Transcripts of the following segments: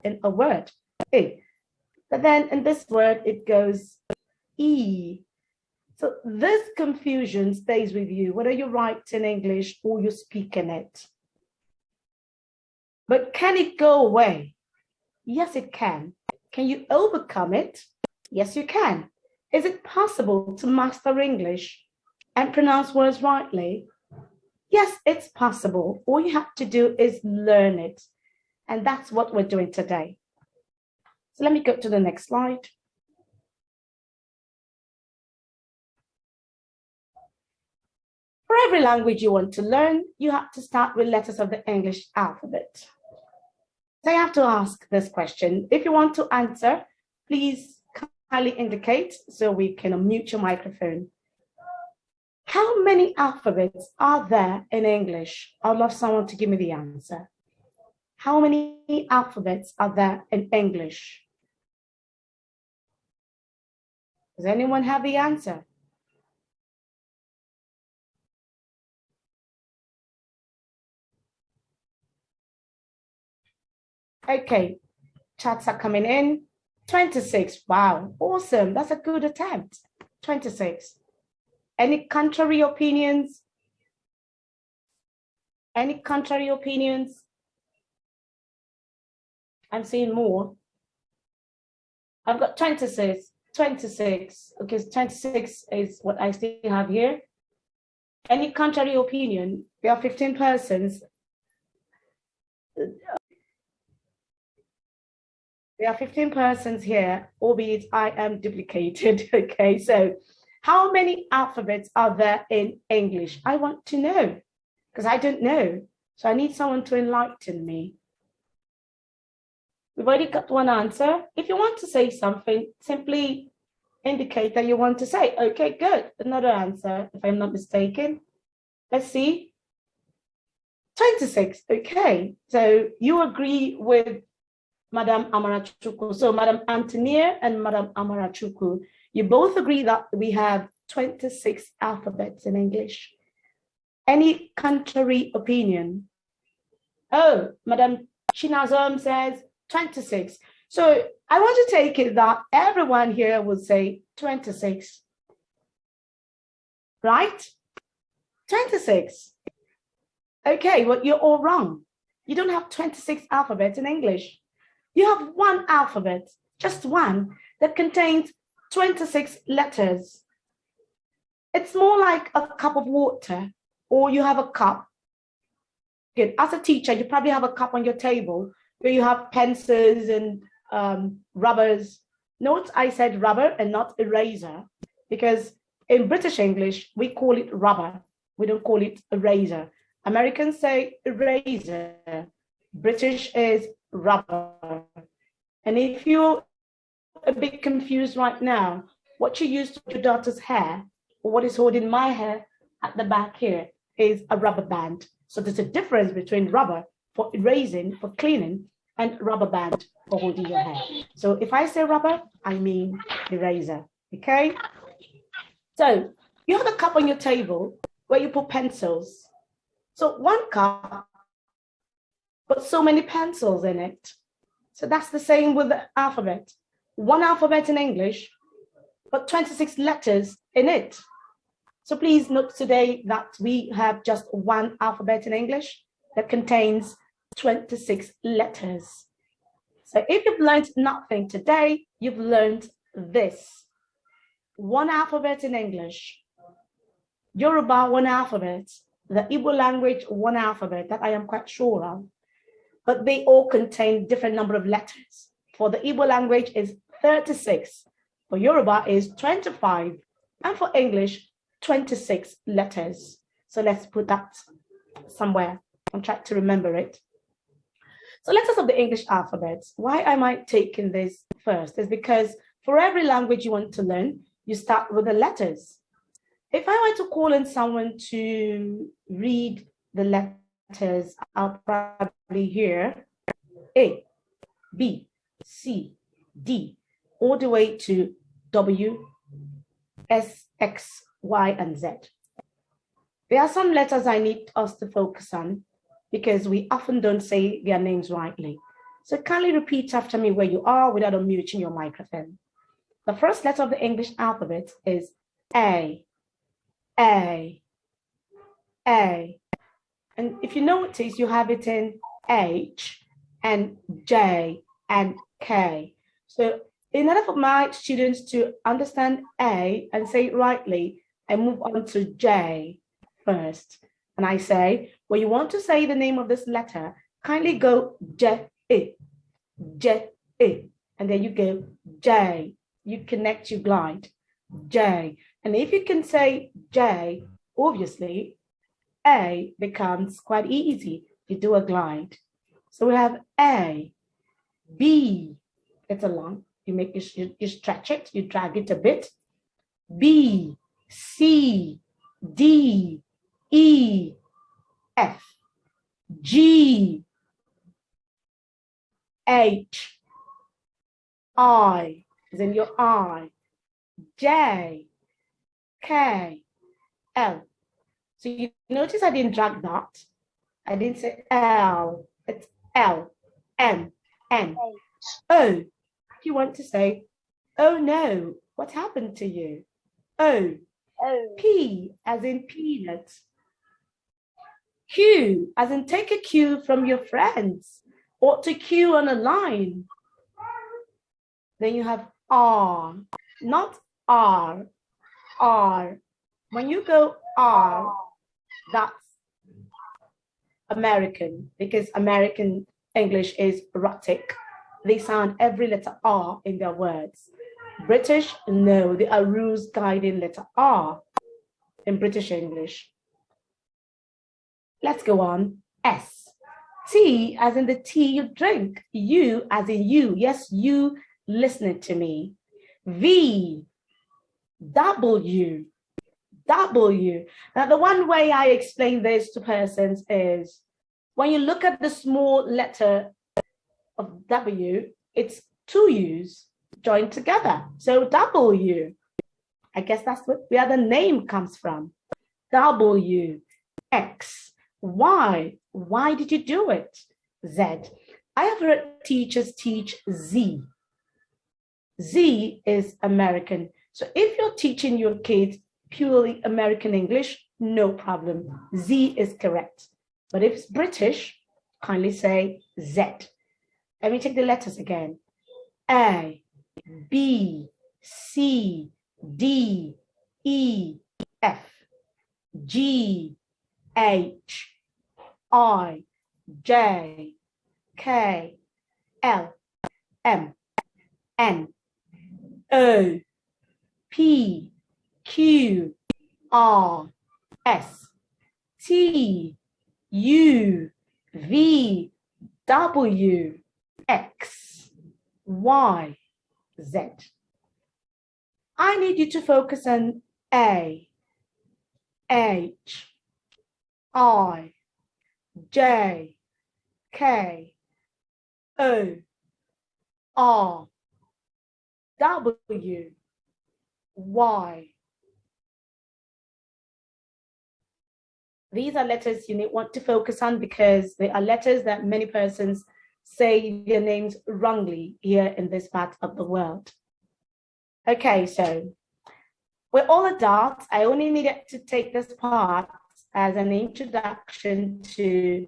in a word, A. But then in this word, it goes E. So this confusion stays with you, whether you write in English or you speak in it. But can it go away? Yes, it can. Can you overcome it? Yes, you can. Is it possible to master English and pronounce words rightly? Yes, it's possible. All you have to do is learn it. And that's what we're doing today. So let me go to the next slide. For every language you want to learn, you have to start with letters of the English alphabet. So I have to ask this question. If you want to answer, please kindly indicate so we can unmute your microphone. How many alphabets are there in English? I'd love someone to give me the answer. How many alphabets are there in English? Does anyone have the answer? Okay, chats are coming in. 26, wow, awesome, that's a good attempt. 26. Any contrary opinions? Any contrary opinions? I'm seeing more. I've got 26, 26. Okay, 26 is what I still have here. Any contrary opinion? We have 15 persons. There are 15 persons here, albeit I am duplicated. Okay, so how many alphabets are there in English? I want to know because I don't know. So I need someone to enlighten me. We've already got one answer. If you want to say something, simply indicate that you want to say. Okay, good. Another answer, if I'm not mistaken. Let's see. 26. Okay, so you agree with Madam Amarachuku. So Madam Antonia and Madam Amarachuku, you both agree that we have 26 alphabets in English. Any contrary opinion? Oh, Madam Chinazom says 26. So I want to take it that everyone here would say 26. Right? 26. Okay, well, you're all wrong. You don't have 26 alphabets in English. You have one alphabet, just one, that contains 26 letters. It's more like a cup of water, or you have a cup. Good. As a teacher, you probably have a cup on your table where you have pencils and rubbers. Note I said rubber and not eraser, because in British English, we call it rubber. We don't call it eraser. Americans say eraser. British is rubber. And if you're a bit confused right now, what you use to your daughter's hair, or what is holding my hair at the back here, is a rubber band. So there's a difference between rubber for erasing, for cleaning, and rubber band for holding your hair. So if I say rubber, I mean eraser, okay? So you have a cup on your table where you put pencils. So one cup, but so many pencils in it. So that's the same with the alphabet. One alphabet in English, but 26 letters in it. So please note today that we have just one alphabet in English that contains 26 letters. So if you've learned nothing today, you've learned this. One alphabet in English, Yoruba, one alphabet, the Igbo language, one alphabet, that I am quite sure of, but they all contain different number of letters. For the Igbo language is 36, for Yoruba is 25, and for English, 26 letters. So let's put that somewhere and try to remember it. So letters of the English alphabet. Why am I taking this first? Is because for every language you want to learn, you start with the letters. If I were to call in someone to read the letters, I'll probably hear A, B, C, D, all the way to W, S, X, Y, and Z. There are some letters I need us to focus on because we often don't say their names rightly. So kindly repeat after me where you are without unmuting your microphone. The first letter of the English alphabet is A. A. A. And if you notice, you have it in H and J and K. So in order for my students to understand A and say it rightly, I move on to J first. And I say, when you want to say the name of this letter, kindly go J, J, and then you go J. You connect, you glide, J. And if you can say J, obviously, A becomes quite easy. You do a glide. So we have A, B, it's a long, you stretch it, you drag it a bit, B, C, D, E, F, G, H, I, is in your I, J, K, L. So you notice I didn't drag that. I didn't say L. It's L, M, N, O. If you want to say, oh no, what happened to you? O. P as in peanut. Q as in take a cue from your friends or to queue on a line. Then you have R, not R, R. When you go R, that's American, because American English is erratic. They sound every letter R in their words. British, no, there are rules guiding letter R in British English. Let's go on. S. T as in the tea you drink. U as in you. Yes, you listening to me. V. W. W. Now, the one way I explain this to persons is when you look at the small letter of W, it's two U's joined together. So W. I guess that's where the name comes from. W. X. Y. Why did you do it? Z. I have heard teachers teach Z. Z is American. So if you're teaching your kids purely American English, no problem. Z is correct. But if it's British, kindly say Z. Let me take the letters again. A, B, C, D, E, F, G, H, I, J, K, L, M, N, O, P, Q, R, S, T, U, V, W, X, Y, Z. I need you to focus on A, H, I, J, K, O, R, W, Y. These are letters you want to focus on because they are letters that many persons say their names wrongly here in this part of the world. Okay, so we're all adults. I only needed to take this part as an introduction to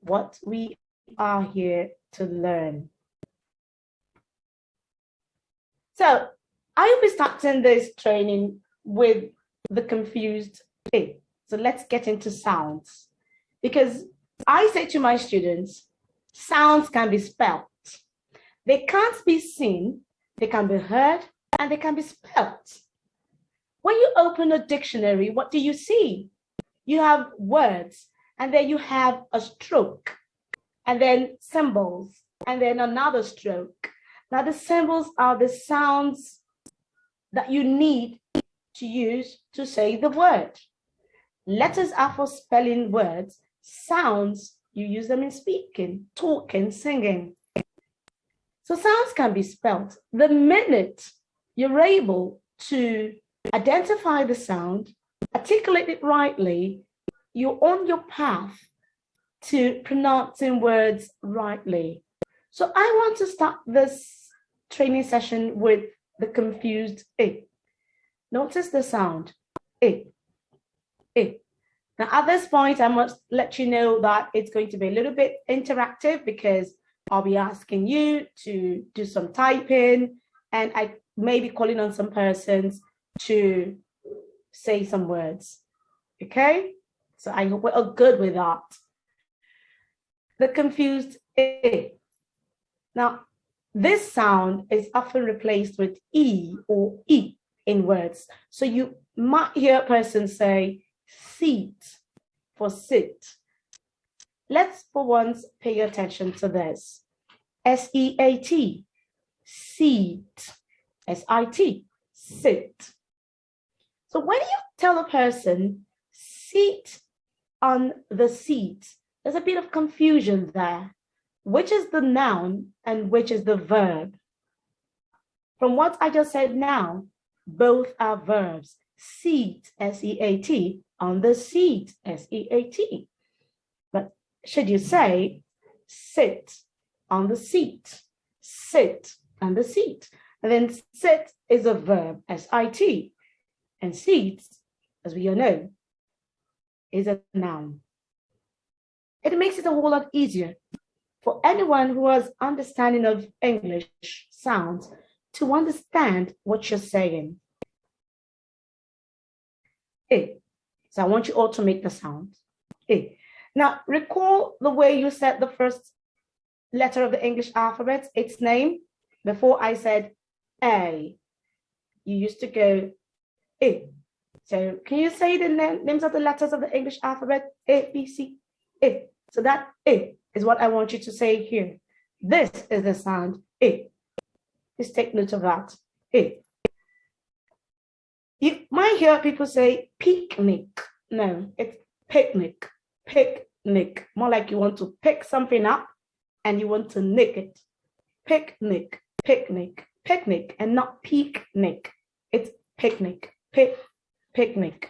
what we are here to learn. So I will be starting this training with the confused A. So let's get into sounds, because I say to my students, sounds can be spelt. They can't be seen, they can be heard, and they can be spelt. When you open a dictionary, what do you see? You have words, and then you have a stroke, and then symbols, and then another stroke. Now the symbols are the sounds that you need to use to say the word. Letters are for spelling words. Sounds, you use them in speaking, talking, singing. So sounds can be spelt. The minute you're able to identify the sound, articulate it rightly, you're on your path to pronouncing words rightly. So I want to start this training session with the confused A. Notice the sound, A, A. Now at this point, I must let you know that it's going to be a little bit interactive because I'll be asking you to do some typing, and I may be calling on some persons to say some words, okay? So I hope we're all good with that. The confused A. Now, this sound is often replaced with E or E in words. So you might hear a person say seat for sit. Let's for once pay attention to this. S-E-A-T, seat. S-I-T, sit. So when you tell a person sit on the seat, there's a bit of confusion there. Which is the noun and which is the verb? From what I just said now, both are verbs. Seat, S-E-A-T, on the seat, S-E-A-T. But should you say sit on the seat? Sit on the seat. And then sit is a verb, S-I-T. And seat, as we all know, is a noun. It makes it a whole lot easier for anyone who has understanding of English sounds to understand what you're saying. A. So I want you all to make the sound. A. Now recall the way you said the first letter of the English alphabet, its name. Before I said A, you used to go A. So can you say the names of the letters of the English alphabet? A, B, C, A. So that A is what I want you to say here. This is the sound A. Just take note of that. A. You might hear people say picnic. No, it's picnic. Picnic. More like you want to pick something up and you want to nick it. Picnic, picnic, picnic, and not picnic. It's picnic, picnic.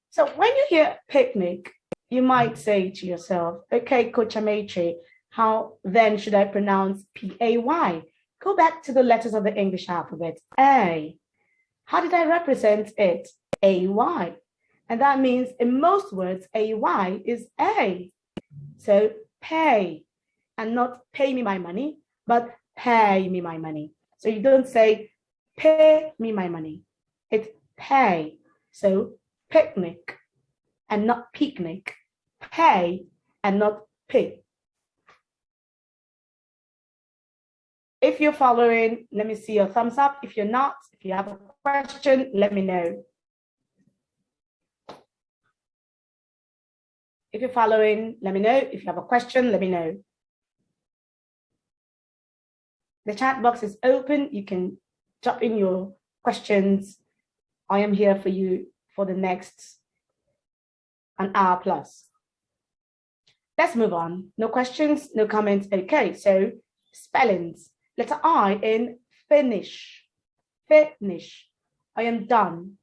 So when you hear picnic, you might say to yourself, okay, Coach Amechi, how then should I pronounce P-A-Y? Go back to the letters of the English alphabet. A. How did I represent it? A-Y. And that means in most words, A-Y is A. So pay, and not pay me my money, but pay me my money. So you don't say pay me my money. It's pay. So picnic and not picnic. Pay and not pay. If you're following, let me see your thumbs up. If you're not, if you have a question, let me know. If you're following, let me know. If you have a question, let me know. The chat box is open. You can drop in your questions. I am here for you for the next an hour plus. Let's move on. No questions, no comments. Okay, so spellings. Letter I in finish. Finish. I am done.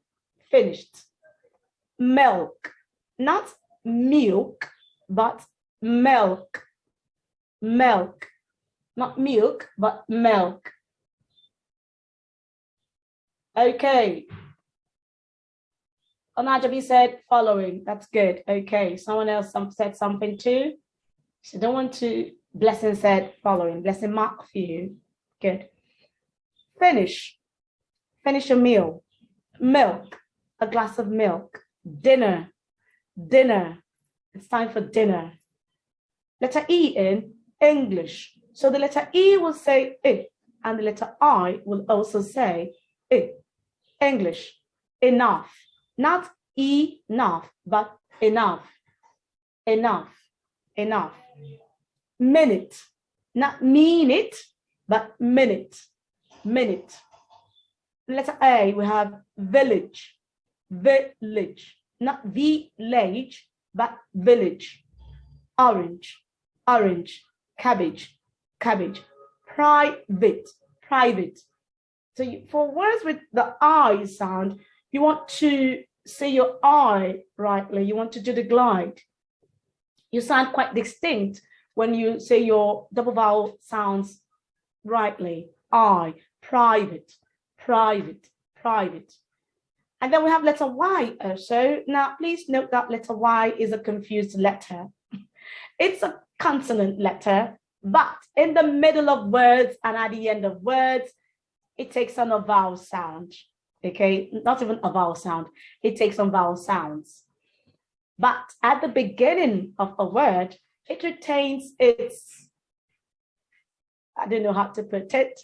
Finished. Milk. Not milk, but milk. Milk. Not milk, but milk. Okay. Onajabi said following. That's good. Okay. Someone else said something too. So don't want to. Blessing said following. Blessing mark for you. Good. Finish. Finish a meal. Milk. A glass of milk. Dinner. Dinner. It's time for dinner. Letter E in English. So the letter E will say it, and the letter I will also say it. English. Enough. Not enough, but enough. Enough. Enough. Minute. Not mean it, but minute. Minute. Letter A, we have village. Village. Not village, but village. Orange. Orange. Cabbage. Cabbage. Private. Private. So for words with the I sound, you want to say your I rightly. You want to do the glide. You sound quite distinct when you say your double vowel sounds rightly. I, private, private, private. And then we have letter Y also. Now, please note that letter Y is a confused letter. It's a consonant letter, but in the middle of words and at the end of words, it takes on a vowel sound. Okay, not even a vowel sound. It takes on vowel sounds. But at the beginning of a word, it retains its, I don't know how to put it,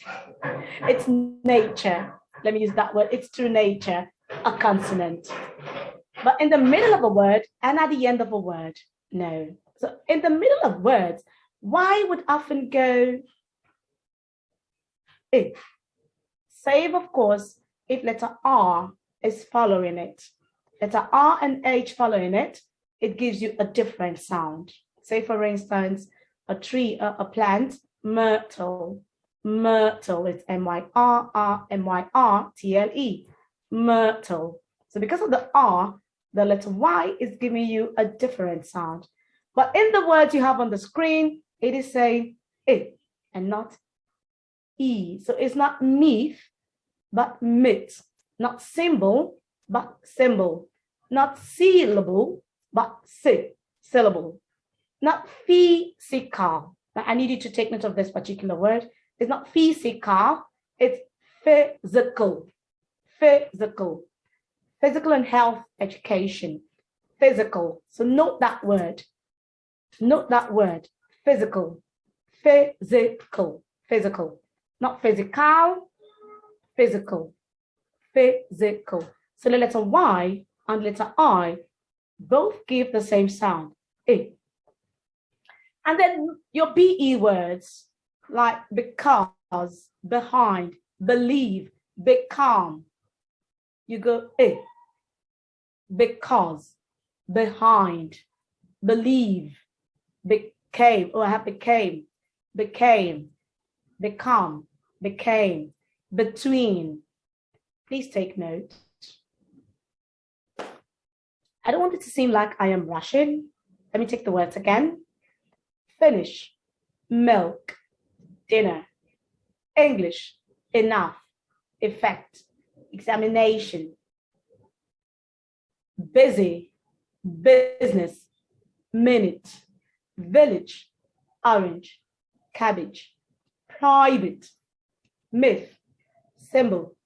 its nature. Let me use that word. It's true nature, a consonant. But in the middle of a word and at the end of a word, no. So in the middle of words, Y would often go it. Save, of course, if letter R is following it. Letter R and H following it, it gives you a different sound. Say, for instance, a tree, a plant, myrtle. Myrtle, it's M-Y-R-R-M-Y-R-T-L-E. Myrtle. So because of the R, the letter Y is giving you a different sound. But in the words you have on the screen, it is saying it and not E. So it's not myth, but myth. Not symbol, but symbol. Not syllable, but syllable. Not physical. Now, I need you to take note of this particular word. It's not physical, it's physical. Physical. Physical and health education. Physical. So note that word. Note that word. Physical. Physical. Physical. Not physical. Physical. Physical. So the letter Y and letter I both give the same sound. I. And then your BE words like because, behind, believe, become. You go I. Because, behind, believe, became, or I have became, become, became, between. Please take note. I don't want it to seem like I am rushing. Let me take the words again. Finish, milk, dinner, English, enough, effect, examination, busy, business, minute, village, orange, cabbage, private, myth, symbol,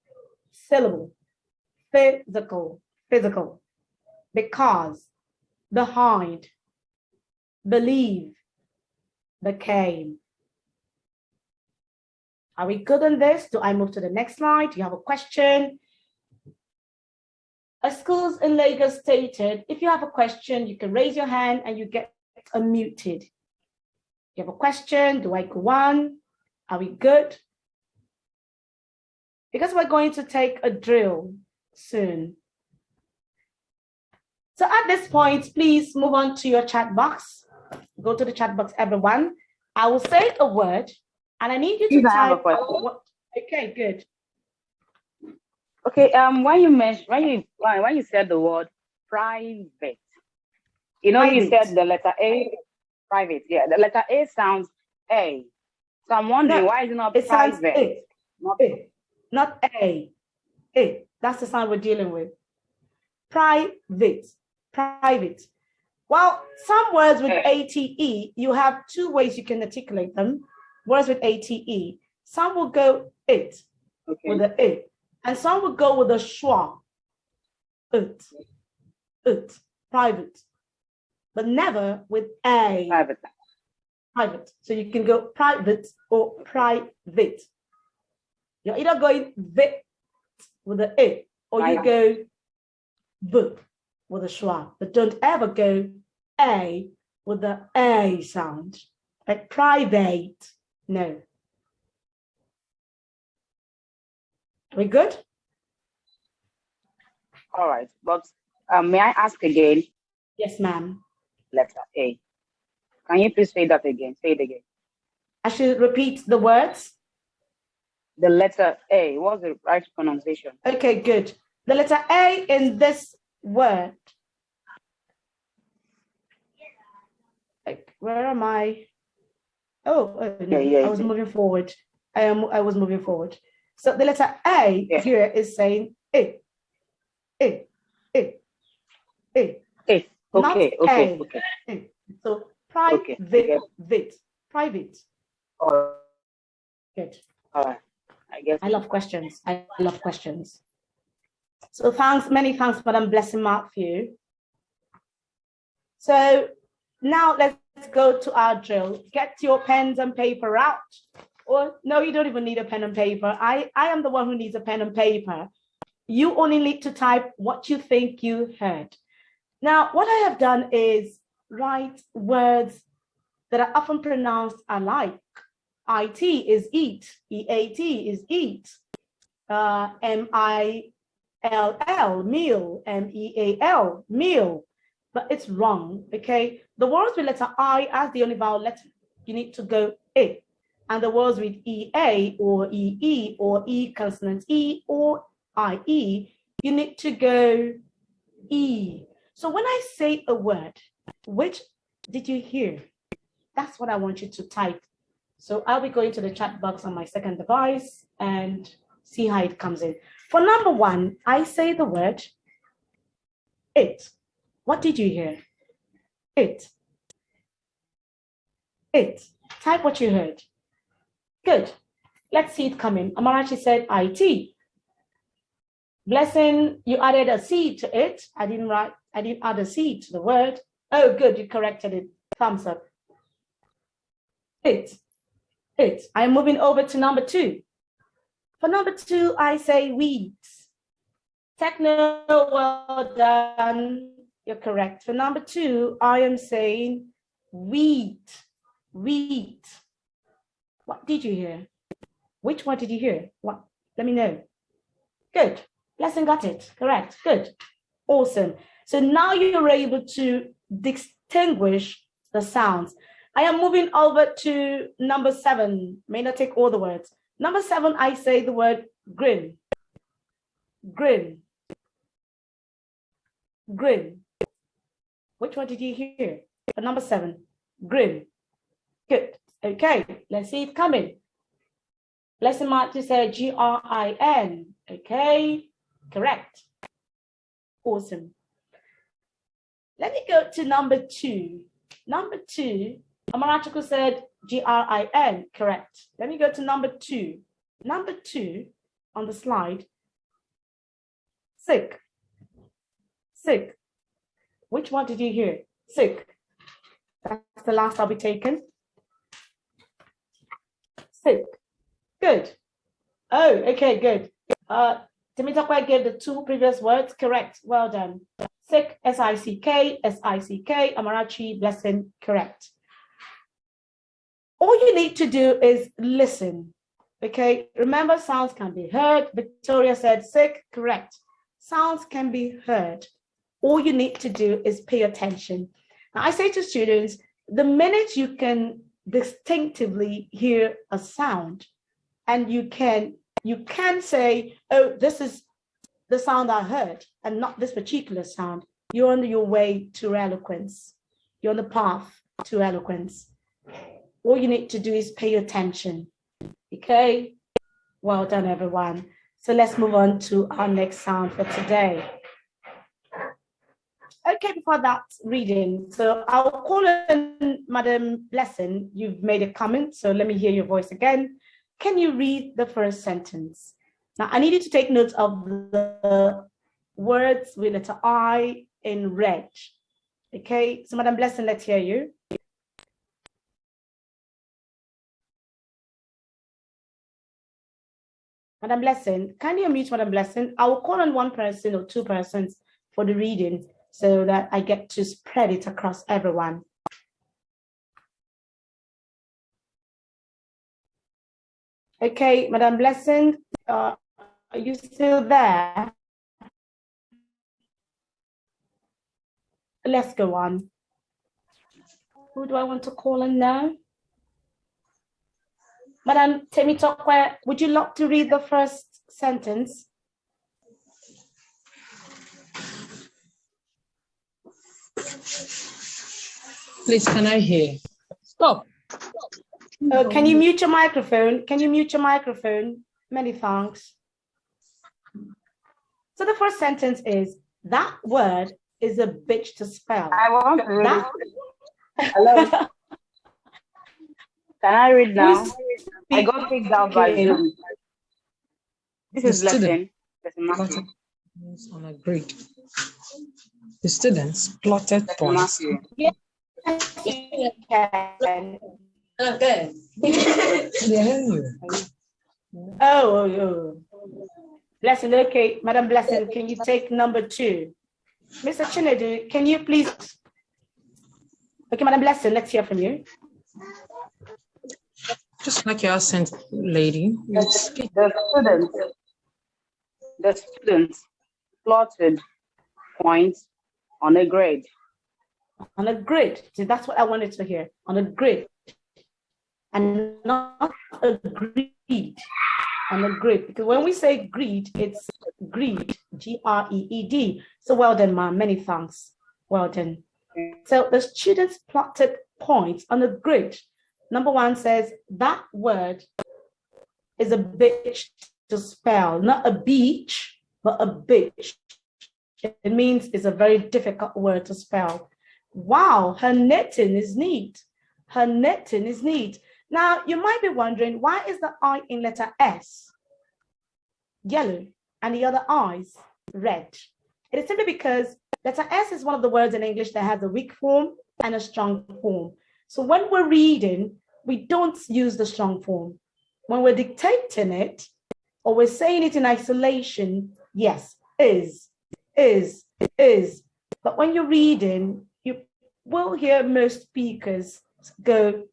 syllable, physical, physical, because, behind, believe, became. Are we good on this? Do I move to the next slide? Do you have a question? As schools in Lagos stated, if you have a question, you can raise your hand and you get unmuted. You have a question? Do I go on? Are we good? Because we're going to take a drill soon. So at this point, please move on to your chat box. Go to the chat box, everyone. I will say a word, and I need you to type. Okay, good. Okay. When you said the word private, you know, private. You said the letter A, private. Yeah, the letter A sounds A. So I'm wondering why is it not private? Not A. A. That's the sound we're dealing with. Private. Private. Well, some words with ATE, you have two ways you can articulate them. Words with ATE. Some will go it with the it, and some will go with the schwa. It, private, but never with a. Private. Private. So you can go private or private. You're either going vit with the it, or you go v with a schwa, but don't ever go a with the a sound. Like private, no. Are we good? All right, but may I ask again? Yes, ma'am. Letter A. Can you please say that again? Say it again. I should repeat the words. The letter A. What's the right pronunciation? Okay, good. The letter A in this word. Where am I? No, yeah, I was moving forward. I was moving forward. So the letter A here is saying A. Not Okay. A. So private, Okay. private. All Good. right. I guess. I love questions. I love questions. So thanks, many thanks, Madam Blessing Matthew. So now let's go to our drill. Get your pens and paper out. Or no, you don't even need a pen and paper. I am the one who needs a pen and paper. You only need to type what you think you heard. Now, what I have done is write words that are often pronounced alike. IT is eat, EAT is eat, MILL, meal, MEAL, meal, but it's wrong, okay? The words with letter I as the only vowel letter, you need to go I. And the words with EA or EE or E consonant E or IE, you need to go E. So when I say a word, which did you hear? That's what I want you to type. So I'll be going to the chat box on my second device and see how it comes in. For number one, I say the word it. What did you hear? It. It. Type what you heard. Good. Let's see it coming. Amarachi said IT. Blessing, you added a C to it. I didn't add a C to the word. Oh, good, you corrected it. Thumbs up. It. I'm moving over to number two. For number two, I say weeds. Techno, well done. You're correct. For number two, I am saying wheat. What did you hear? Which one did you hear? What? Let me know. Good. Blessing got it. Correct. Good. Awesome. So now you're able to distinguish the sounds. I am moving over to number 7. May not take all the words. Number 7, I say the word grin. Grin. Which one did you hear? For number 7, grin. Good. Okay, let's see it coming. Blessing Martin said GRIN. Okay, correct. Awesome. Let me go to number 2. Number 2, Amarachiko said GRIN, correct. Let me go to number 2. Number 2 on the slide, sick. Which one did you hear? Sick. That's the last I'll be taking. Sick. Good. Oh, okay, good. Temitope gave the 2 previous words, correct. Well done. Sick, S-I-C-K, Amarachi, Blessing, correct. All you need to do is listen, okay? Remember, sounds can be heard. Victoria said sick, correct. Sounds can be heard. All you need to do is pay attention. Now, I say to students, the minute you can distinctively hear a sound, and you can say, oh, this is the sound I heard, and not this particular sound, you're on your way to eloquence. You're on the path to eloquence. All you need to do is pay attention. Okay? Well done, everyone. So let's move on to our next sound for today. Okay, before that reading, so I'll call in Madam Blessing. You've made a comment, so let me hear your voice again. Can you read the first sentence? Now, I need you to take note of the words with letter I in red. Okay, so Madam Blessing, let's hear you. Madam Blessing, can you unmute Madam Blessing? I will call on 1 person or 2 persons for the reading so that I get to spread it across everyone. Okay, Madam Blessing, are you still there? Let's go on. Who do I want to call in now? Madam Temitope, would you like to read the first sentence? Please, can I hear? Stop. Can you mute your microphone? Can you mute your microphone? Many thanks. So the first sentence is, that word is a bitch to spell. I want to read it. Hello. Can I read now? I got kicked out by Zoom. This is lesson. On a grid. The students plotted points. Yes, you can. Okay. Oh. Blessing, okay. Madam Blessing, can you take number 2? Mr. Chinedu, can you please? Okay, Madam Blessing, let's hear from you. Just like your accent, lady. The students plotted points on a grid. On a grid. See, that's what I wanted to hear. On a grid. And not a greed. On a grid. Because when we say greed, it's greed. G-R-E-E-D. So well done, ma'am. Many thanks. Well done. So the students plotted points on a grid. Number 1 says, that word is a bitch to spell. Not a beach, but a bitch. It means it's a very difficult word to spell. Wow, her knitting is neat. Her knitting is neat. Now, you might be wondering, why is the I in letter S yellow and the other I's red? It is simply because letter S is one of the words in English that has a weak form and a strong form. So when we're reading, we don't use the strong form. When we're dictating it, or we're saying it in isolation, yes, is. But when you're reading, you will hear most speakers go,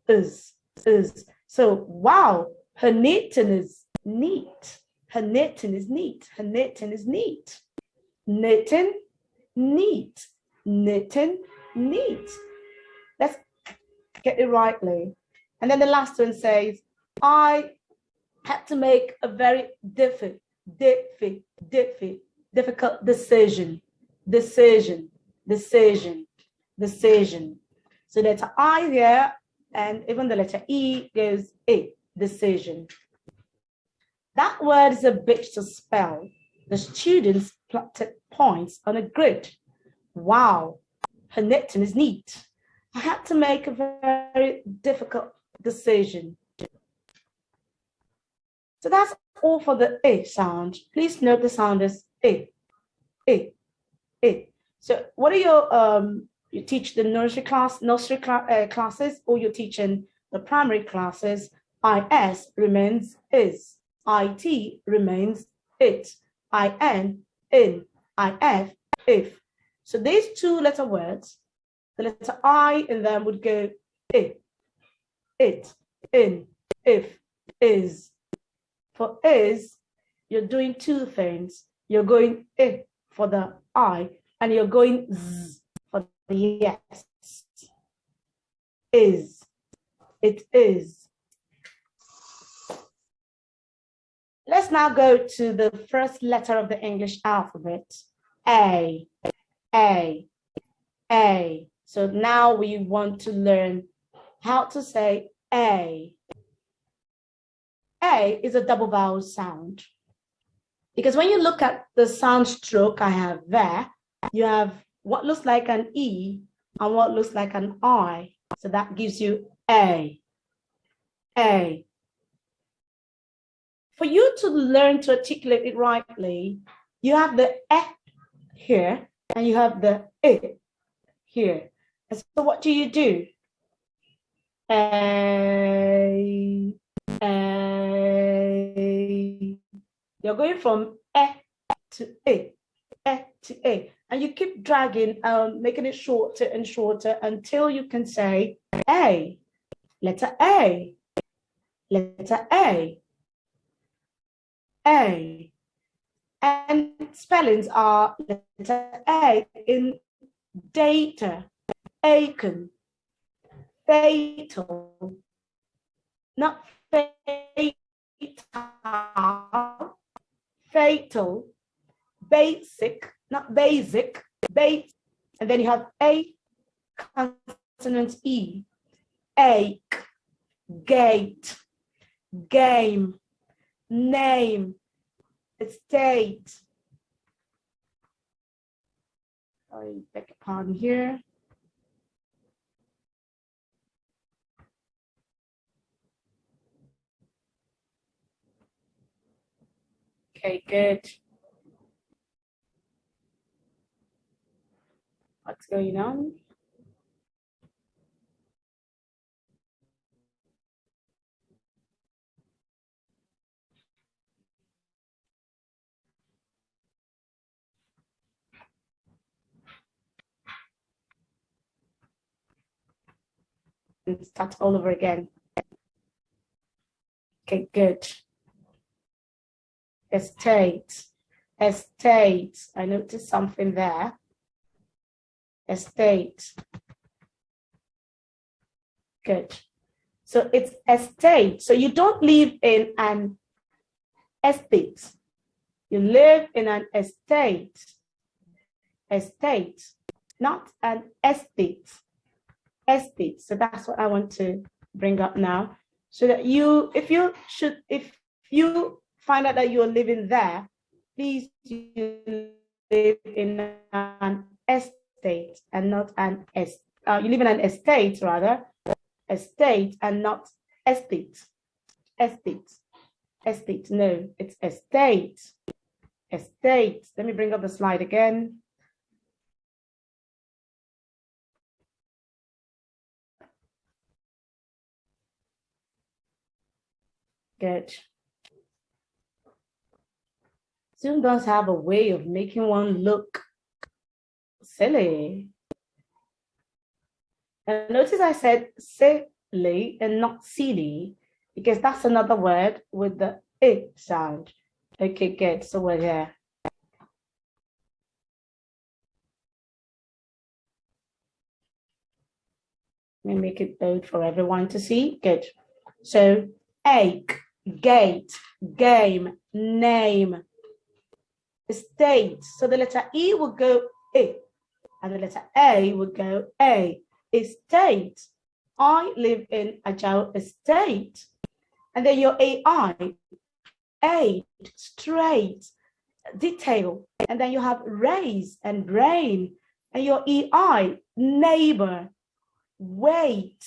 is. So, wow, her knitting is neat. Her knitting is neat. Her knitting is neat. Knitting, neat. Knitting, neat. Let's get it rightly. And then the last one says, I had to make a very difficult decision. So letter I here, and even the letter E goes A, decision. That word is a bitch to spell. The students plotted points on a grid. Wow, her knitting is neat. I had to make a very difficult decision. So that's all for the A sound. Please note the sound is A. So what are your, you teach the nursery classes, or you're teaching the primary classes? IS remains is. IT remains it. IN, in. IF, if. So these 2 letter words, the letter I in them would go it, in, if, is. For is, you're doing 2 things. You're going I for the I, and you're going Z for the yes. Is. It is. Let's now go to the first letter of the English alphabet, A. So now we want to learn how to say A. A is a double vowel sound. Because when you look at the sound stroke I have there, you have what looks like an E and what looks like an I. So that gives you A. A. For you to learn to articulate it rightly, you have the E here and you have the I here. And so what do? A. You're going from E to A, and you keep dragging, making it shorter and shorter until you can say A, letter A, letter A, A. And spellings are letter A in data, aiken, fatal, not fatal, basic, not basic, bait, and then you have A consonant E, ache, gate, game, name, estate. I beg your pardon here. Okay, good. What's going on? And start all over again. Okay, good. Estate, estate. I noticed something there. Estate. Good. So it's estate. So you don't live in an estate. You live in an estate. Estate, not an estate. Estate. So that's what I want to bring up now. So that if you find out that you're living there, please you live in an estate and not an you live in an estate rather. Estate and not estate. Estate. Estate. No, it's estate. Estate. Let me bring up the slide again. Good. Zoom does have a way of making one look silly. And notice I said silly and not silly because that's another word with the I sound. Okay, good. So we're there. Let me make it bold for everyone to see. Good. So ache, gate, game, name, estate. So the letter E will go I, and the letter A will go A. Estate. I live in Ajao estate. And then your AI, aid, straight, detail. And then you have raise and brain. And your EI, neighbor, wait,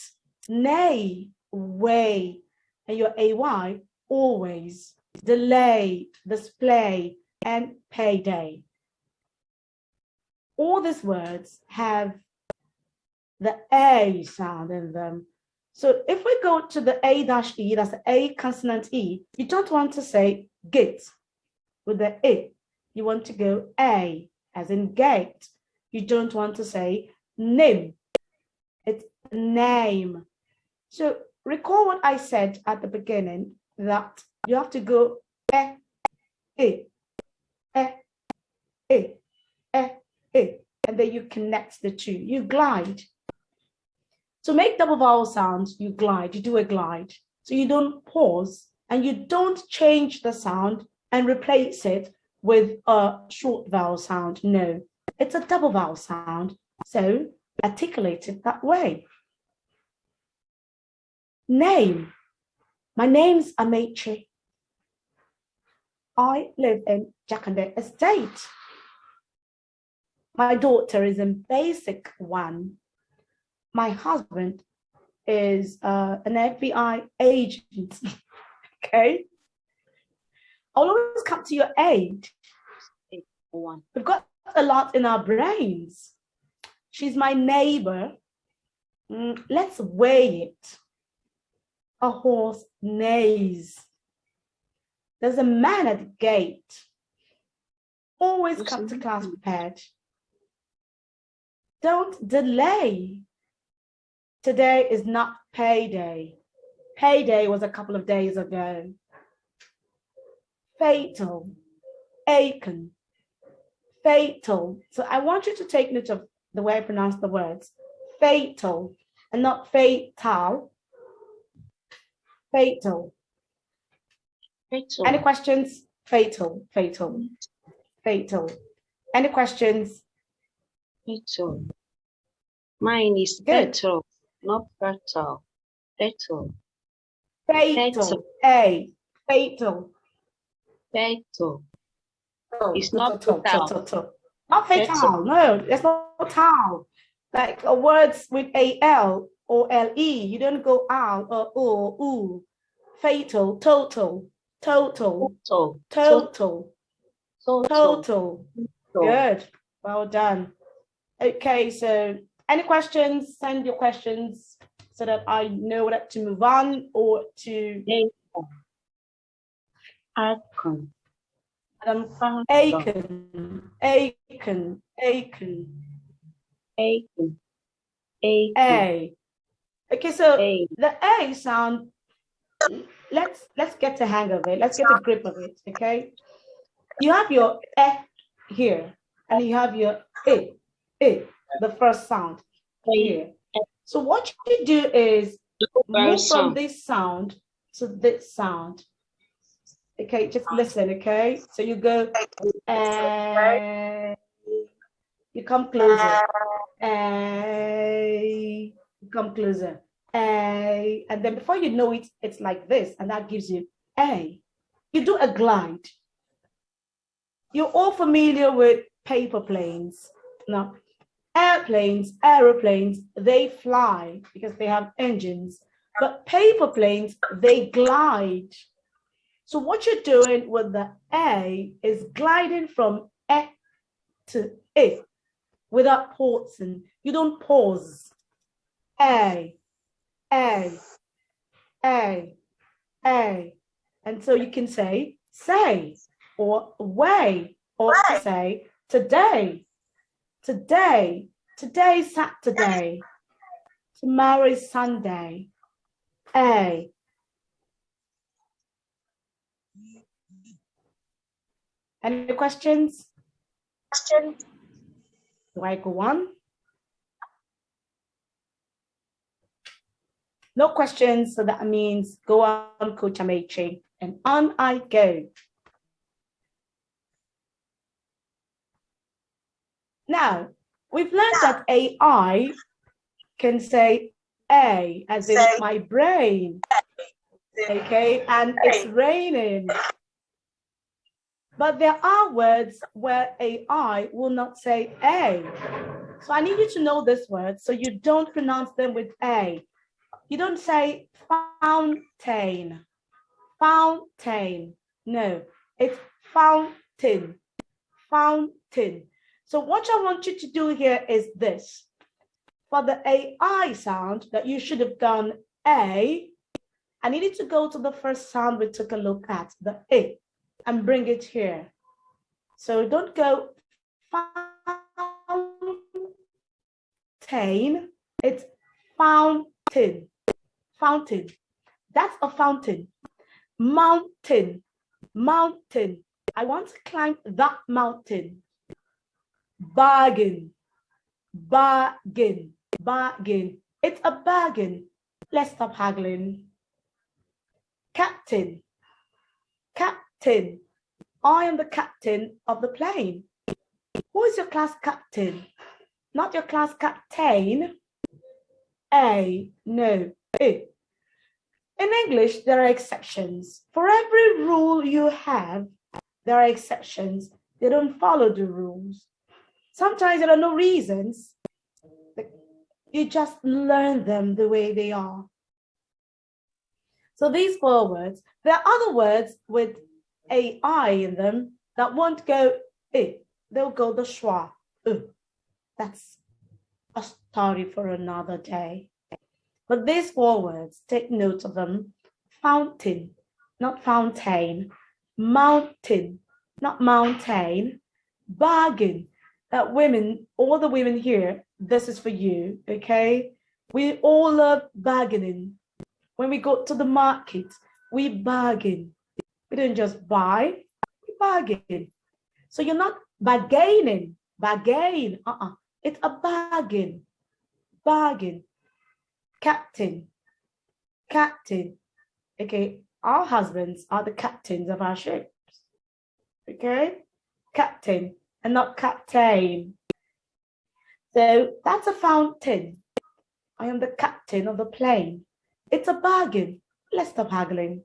nay, way. And your AY, always, delay, display, and payday. All these words have the A sound in them. So if we go to the A-E, that's the A consonant E, you don't want to say gate with the I. You want to go A, as in gate. You don't want to say name. It's name. So recall what I said at the beginning, that you have to go I, and then you connect the two. You glide. To make double vowel sounds, you glide, you do a glide. So you don't pause and you don't change the sound and replace it with a short vowel sound. No, it's a double vowel sound. So articulate it that way. Name. My name's ONYEMECHI. I live in Jakande Estate. My daughter is in Basic 1. My husband is an FBI agent. Okay. I'll always come to your aid. We've got a lot in our brains. She's my neighbor. Let's weigh it. A horse neighs. There's a man at the gate. Always come to class prepared. Don't delay. Today is not payday. Payday was a couple of days ago. Fatal, aching, fatal. So I want you to take note of the way I pronounce the words. Fatal and not fatal. Fatal. Fatal. Any questions? Fatal, fatal, fatal. Any questions? Fatal. Mine is Good. fatal, not fatal. Fatal. Fatal. A. Fatal. Fatal. It's To, not to, to, total. to, to. Not fatal. Fatal. No, there's no tal. Like words with A-L or L-E. You don't go out or ooh. Fatal. Total. Total. Total. Total. Total. Total. Good. Well done. Okay, so any questions? Send your questions so that I know whether to move on or to Icon. Aiken. Aiken. Aiken. Aiken. A. Okay, so A. the A sound, let's get the hang of it. Let's get a grip of it, okay? You have your here, and you have your the first sound here. So what you do is move from this sound to this sound. Okay, just listen, okay? So you go, you come closer, you come closer, and then before you know it, it's like this, and that gives you A. You do a glide. You're all familiar with paper planes. Now, airplanes, aeroplanes, they fly because they have engines, but paper planes, they glide. So what you're doing with the A is gliding from E to A without pausing. You don't pause. A. And so you can say, or way, or say, today, today's Saturday, tomorrow's Sunday. A. Any questions? Do I go on? No questions, so that means go on, Coach Amechi, and on I go. Now, we've learned that AI can say A, as in my brain, okay, and it's raining. But there are words where AI will not say A. So I need you to know this word so you don't pronounce them with A. You don't say fountain, fountain. No, it's fountain, fountain. So what I want you to do here is this. For the AI sound that you should have done A, I need you to go to the first sound we took a look at, the A, and bring it here. So don't go fountain, it's fountain, fountain. That's a fountain. Mountain, mountain. I want to climb that mountain. Bargain, bargain, bargain. It's a bargain. Let's stop haggling. Captain, captain. I am the captain of the plane. Who is your class captain? Not your class captain. A, no, A. In English, there are exceptions. For every rule you have, there are exceptions. They don't follow the rules. Sometimes there are no reasons. You just learn them the way they are. So these 4 words, there are other words with AI in them that won't go I. They'll go the schwa. That's a story for another day. But these 4 words, take note of them. Fountain, not fountain. Mountain, not mountain. Bargain. That women, all the women here, this is for you, okay? We all love bargaining. When we go to the market, we bargain. We don't just buy, we bargain. So you're not bargaining, bargain. It's a bargain, bargain. Captain, captain. Okay, our husbands are the captains of our ships. Okay, captain and not captain. So that's a fountain. I am the captain of the plane. It's a bargain. Let's stop haggling.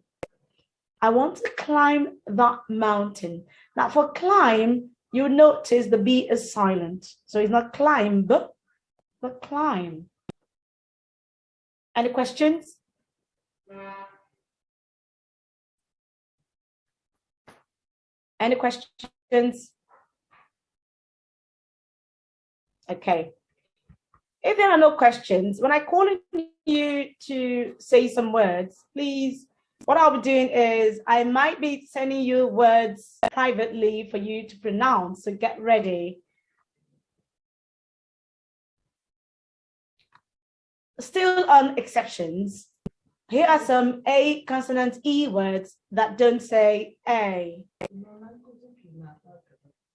I want to climb that mountain. Now for climb, you notice the B is silent. So it's not climb, but climb. Any questions? Any questions? Okay. If there are no questions, when I call on you to say some words, please, what I'll be doing is I might be sending you words privately for you to pronounce, so get ready. Still on exceptions, here are some A consonant E words that don't say A.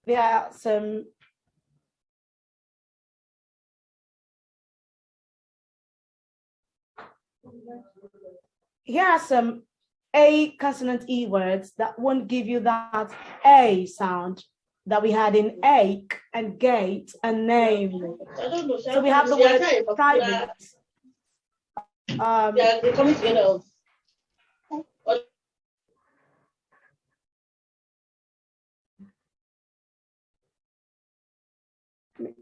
There are some A consonant E words that won't give you that A sound that we had in ache and gate and name. So we have the word private. They're coming together.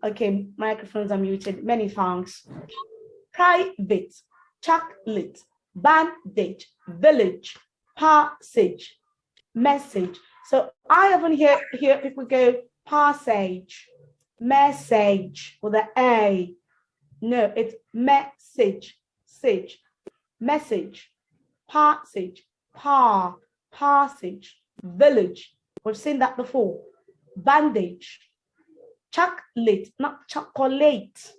Okay, microphones are muted. Many thanks. Private, chocolate, bandage, village, passage, message. So I often hear people go passage, message with the A. No, it's message, sage, message, passage, passage, village. We've seen that before. Bandage, chocolate, not chocolate.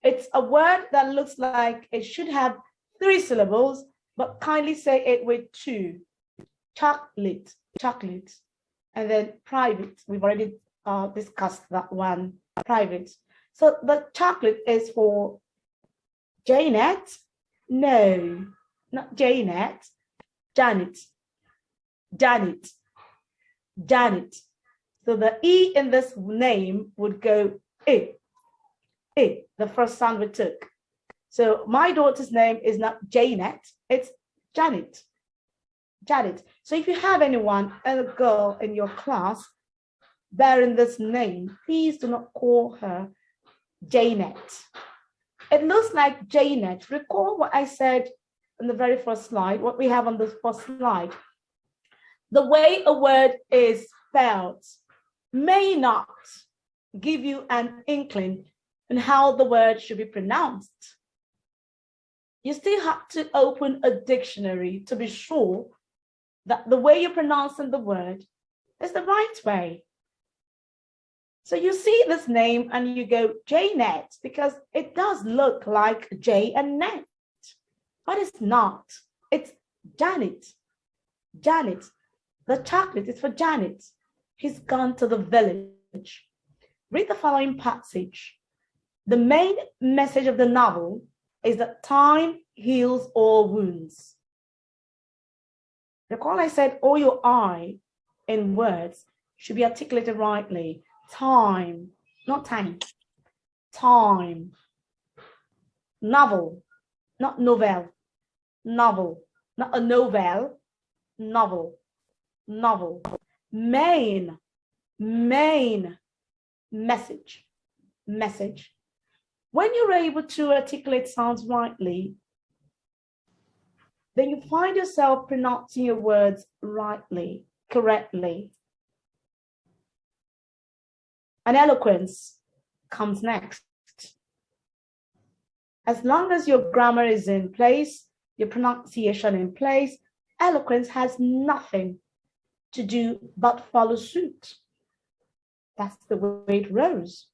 It's a word that looks like it should have 3 syllables, but kindly say it with 2. Chocolate, chocolate. And then private. We've already discussed that one, private. So the chocolate is for Janet. No, not Janet. Janet. Janet. Janet. So the E in this name would go I, the first sound we took. So my daughter's name is not Janet, it's Janet. Janet. So if you have anyone, a girl in your class bearing this name, please do not call her Janet. It looks like Janet. Recall what I said in the very first slide, what we have on the first slide. The way a word is spelled may not give you an inkling on how the word should be pronounced. You still have to open a dictionary to be sure that the way you're pronouncing the word is the right way. So you see this name and you go Janet because it does look like J and net, but it's not. It's Janet. Janet. The chocolate is for Janet. He's gone to the village. Read the following passage. The main message of the novel is that time heals all wounds. Recall I said all your I in words should be articulated rightly. Time, not time. Time. Novel, not novel. Novel, not a novel. Novel, novel. Main, message, message. When you're able to articulate sounds rightly, then you find yourself pronouncing your words rightly, correctly. And eloquence comes next. As long as your grammar is in place, your pronunciation in place, eloquence has nothing to do but follow suit. That's the way it rolls.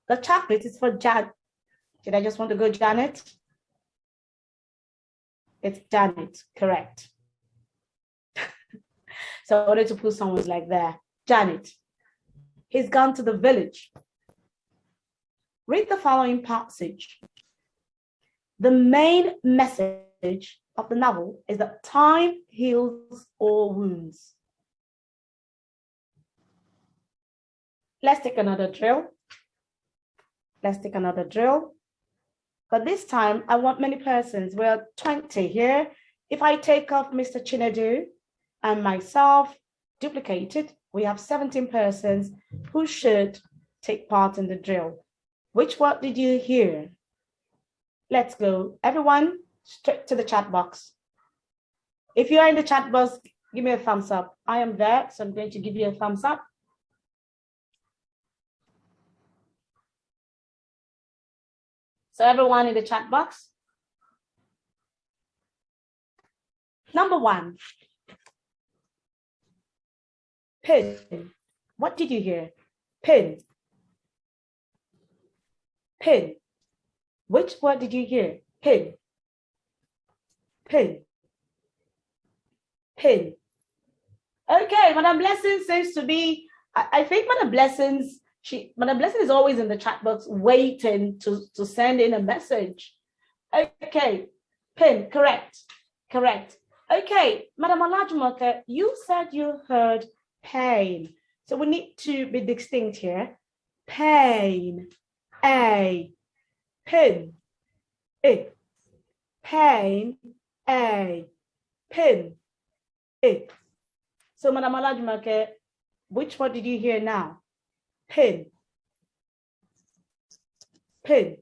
The chocolate is for Janet. Did I just want to go Janet? It's Janet, correct. So I wanted to put someone like that. Janet. He's gone to the village. Read the following passage. The main message of the novel is that time heals all wounds. Let's take another drill. Let's take another drill. But this time, I want many persons. We're 20 here. If I take off Mr. Chinedu and myself, duplicated, we have 17 persons who should take part in the drill. Which word did you hear? Let's go. Everyone, straight to the chat box. If you are in the chat box, give me a thumbs up. I am there, so I'm going to give you a thumbs up. So everyone in the chat box. Number 1. Pin. What did you hear? Pin. Pin. Which word did you hear? Pin. Pin. Pin. Okay, Madam Blessing seems to be, I think Madam Blessing is always in the chat box waiting to send in a message. Okay, pin, correct. Okay, Madam Olajumoke, you said you heard pain. So we need to be distinct here. Pain, A, pin, it. Pain, A, pin, it. So Madam Olajumoke, which word did you hear now? Pin. Pin.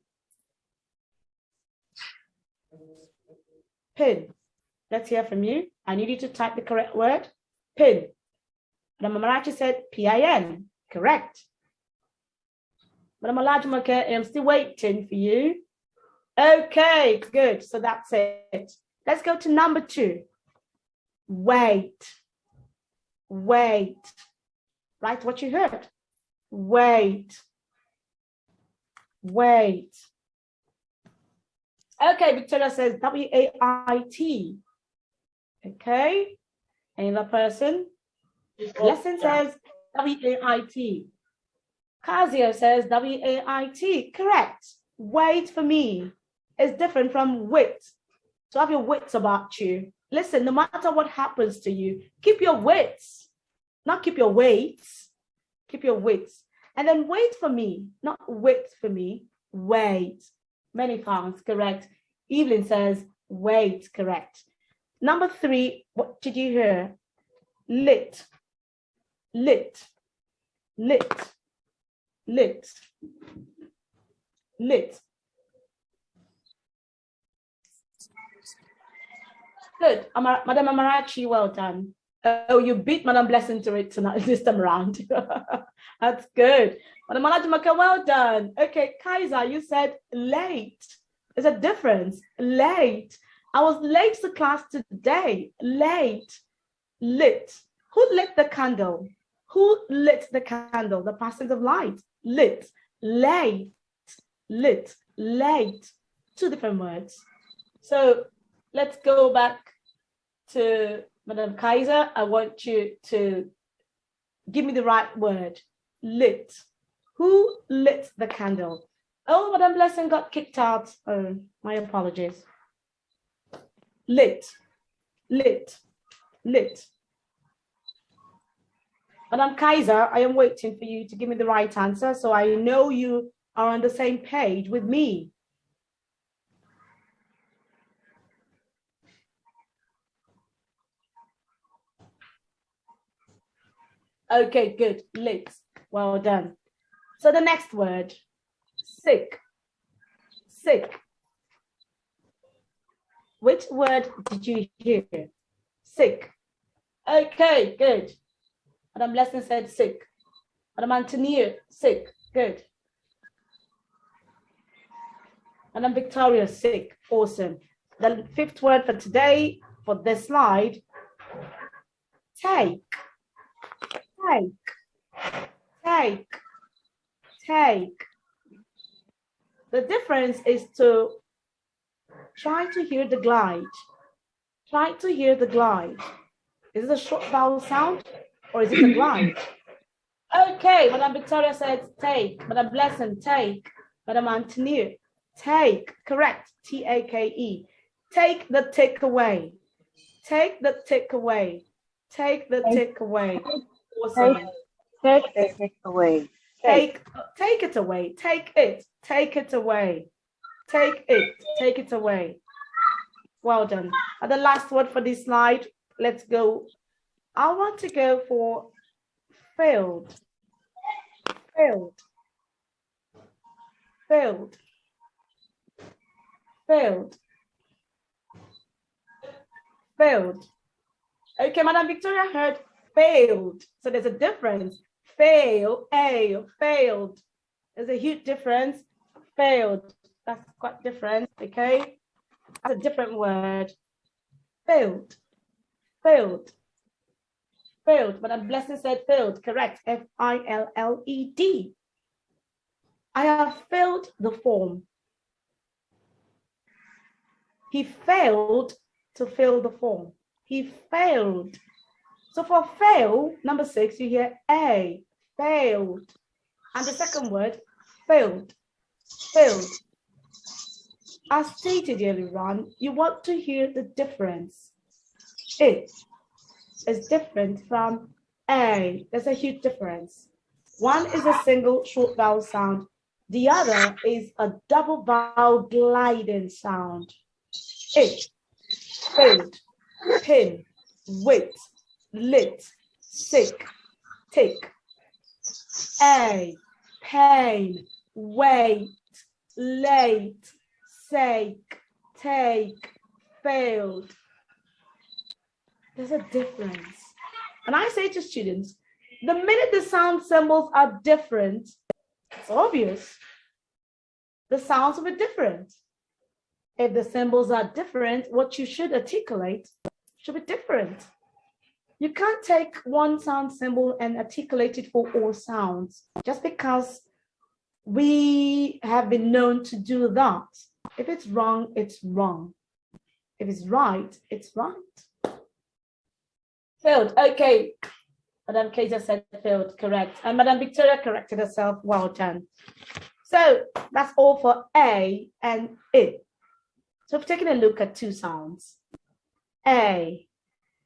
Pin. Let's hear from you. I need you to type the correct word. Pin. Madam Amarachi said PIN. Correct. Madam Olajumoke, I'm still waiting for you. Okay, good. So that's it. Let's go to number 2. Wait. Wait. Write what you heard. Wait. Wait. Okay, Victoria says W-A-I-T. Okay. Another person? Lesson says W-A-I-T. Kazio says W-A-I-T. Correct. Wait for me is different from wit. So have your wits about you. Listen, no matter what happens to you, keep your wits. Not keep your weights. Keep your wits. And then wait for me, not wait for me. Wait. Many times, correct. Evelyn says wait, correct. Number 3, what did you hear? Lit. Lit. Lit. Lit. Lit. Good. Madam Amarachi, well done. Oh, you beat Madam Blessing to it tonight, this time around. That's good. Madam Olajumoke, well done. Okay, Kaiser, you said late. There's a difference. Late. I was late to class today. Late. Lit. Who lit the candle? Who lit the candle? The passage of light. Lit. Late. Lit. Late. 2 different words. So let's go back to Madam Kaiser. I want you to give me the right word. Lit. Who lit the candle? Oh, Madam Blessing got kicked out. Oh, my apologies. Lit. Lit. Lit. Madam Kaiser, I am waiting for you to give me the right answer so I know you are on the same page with me. Okay, good. Lit. Well done. So the next word, sick. Sick. Which word did you hear? Sick. Okay, good. Madam Blessing said sick. Madam Antonia, sick. Good. Madam Victoria, sick. Awesome. The 5th word for today, for this slide, take. Take. Take. Take. The difference is to try to hear the glide. Try to hear the glide. Is it a short vowel sound or is it a glide? Okay, Madam Victoria says take. Madam Blessing, take. Madam Antonia, take. Correct. T-A-K-E. Take the tick away. Take the tick away. Take the tick away. Awesome. Take it away. Take it away. Take it. Take it away. Take it away. Well done. And the last word for this slide, let's go. I want to go for failed. Failed. Failed. Failed. Failed. Okay, Madam Victoria heard failed. So there's a difference. Fail, failed. There's a huge difference. Failed. That's quite different, okay? That's a different word. Failed. Failed. Failed. Madam Blessing said failed. Correct. F-I-L-L-E-D. I have failed the form. He failed to fill the form. He failed. So for fail, number 6, you hear A, failed. And the second word, failed. Failed. As stated earlier on, you want to hear the difference. It is different from A. There's a huge difference. One is a single short vowel sound. The other is a double vowel gliding sound. It, failed, pin, wait, lit, sick, take. A, pain, wait, late, sake, take, failed. There's a difference. And I say to students, the minute the sound symbols are different, it's obvious. The sounds will be different. If the symbols are different, what you should articulate should be different. You can't take one sound symbol and articulate it for all sounds just because we have been known to do that. If it's wrong, it's wrong. If it's right, it's right. Failed. Okay. Madam K just said failed. Correct. And Madam Victoria corrected herself. Well done. So that's all for A and I. So we've taken a look at two sounds. A,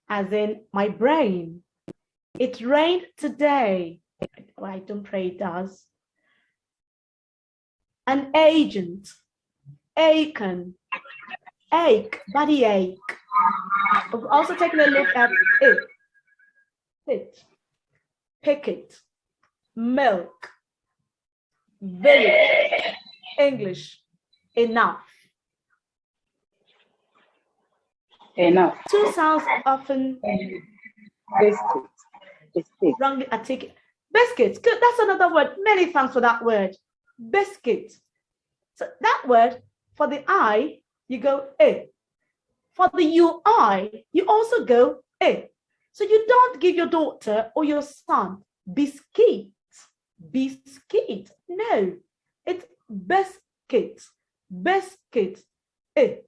as in my brain. It rained today. Well, I don't pray it does. An agent. Aiken. Ache, body ache. We've also taken a look at it. Sit. Picket. Milk. Village. English. Enough. Enough. Two sounds often Biscuit. Biscuit. wrongly articulated. Biscuits. Good. That's another word. Many thanks for that word. Biscuit. So that word, for the I, you go A. For the UI, you also go A. So you don't give your daughter or your son biscuit. Biscuit. No. It's biscuit. Biscuit. A.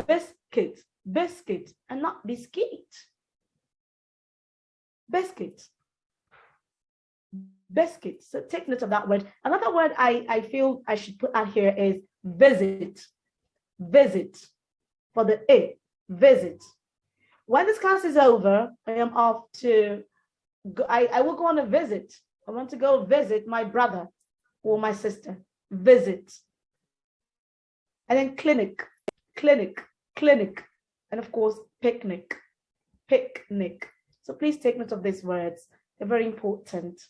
Biscuit, biscuit, and not biscuit. Biscuit. Biscuit. So take note of that word. Another word I feel I should put out here is visit. Visit. For the A, visit. When this class is over, I am off to go. I will go on a visit. I want to go visit my brother or my sister. Visit. And then clinic. Clinic, clinic, and of course, picnic, picnic. So please take note of these words. They're very important.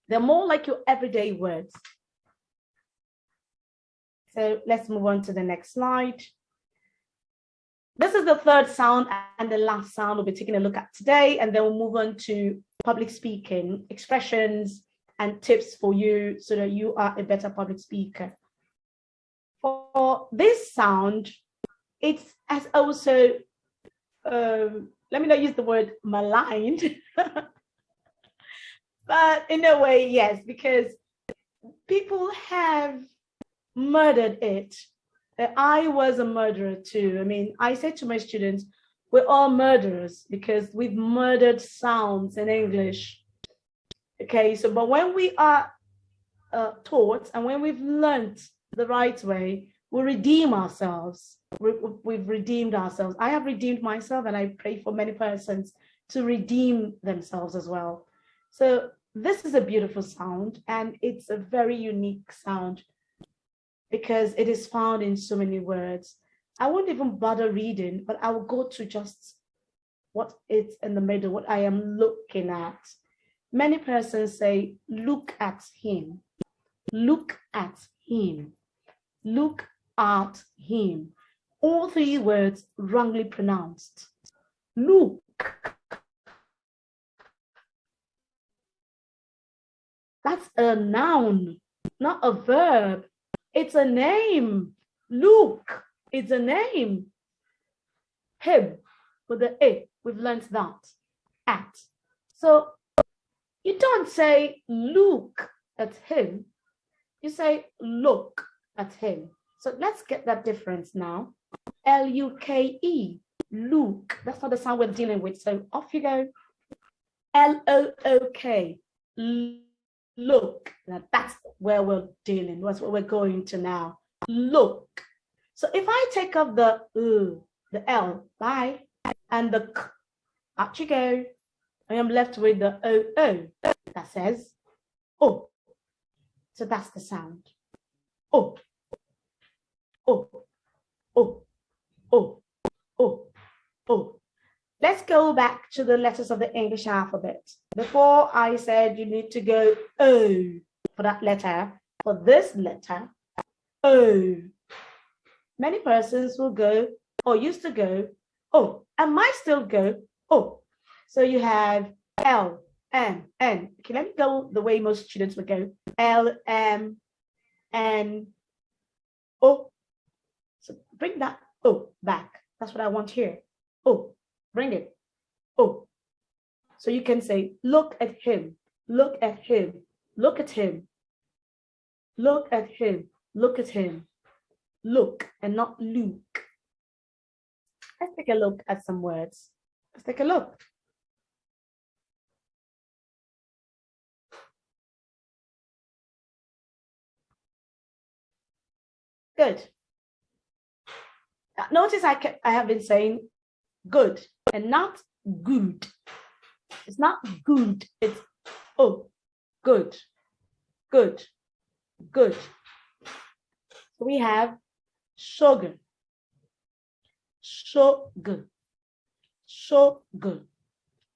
They're more like your everyday words. So let's move on to the next slide. This is the third sound and the last sound we'll be taking a look at today, and then we'll move on to public speaking, expressions, and tips for you so that you are a better public speaker. For this sound, it has also, let me not use the word maligned, but in a way, yes, because people have murdered it. I was a murderer too. I mean, I say to my students, we're all murderers because we've murdered sounds in English. Okay, so but when we are taught and when we've learned the right way, we redeem ourselves. We've redeemed ourselves. I have redeemed myself, and I pray for many persons to redeem themselves as well. So this is a beautiful sound, and it's a very unique sound. because it is found in so many words. I won't even bother reading, but I will go to just what is in the middle, what I am looking at. Many persons say, look at him, look at him, look at him. All three words wrongly pronounced. Look. That's a noun, not a verb. It's a name. Luke is a name. Him with the A, we've learned that. At. So you don't say look at him. You say look at him. So let's get that difference now. L-U-K-E, Luke. That's not the sound we're dealing with. So off you go. L-O-O-K, look. Now that's where we're dealing. That's what we're going to now. Look. So if I take off the L, bye, and the K, out you go. I am left with the O-O that says oh. So that's the sound. Oh. Oh. Oh. Oh. Oh. Oh. Let's go back to the letters of the English alphabet. Before I said you need to go O for that letter. For this letter, O. Many persons will go or used to go O and might still go O. So you have L, M, N. Okay, let me go the way most students would go. L, M, N, O. So bring that O back. That's what I want here. O. Bring it. Oh. So you can say, look at him. Look at him. Look at him. Look at him. Look at him. Look and not Luke. Let's take a look at some words. Let's take a look. Good. Now, notice I have been saying good and not good. It's not good. It's oh, good, good, good. So we have sugar, sugar, sugar,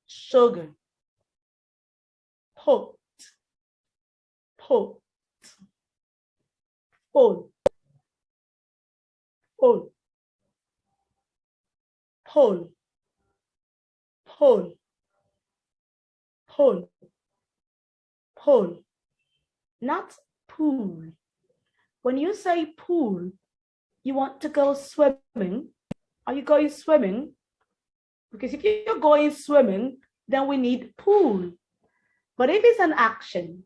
sugar, pot, pot, full, full, pull, pull, pull, pull, not pool. When you say pool, you want to go swimming. Are you going swimming? Because if you're going swimming, then we need pool. But if it's an action,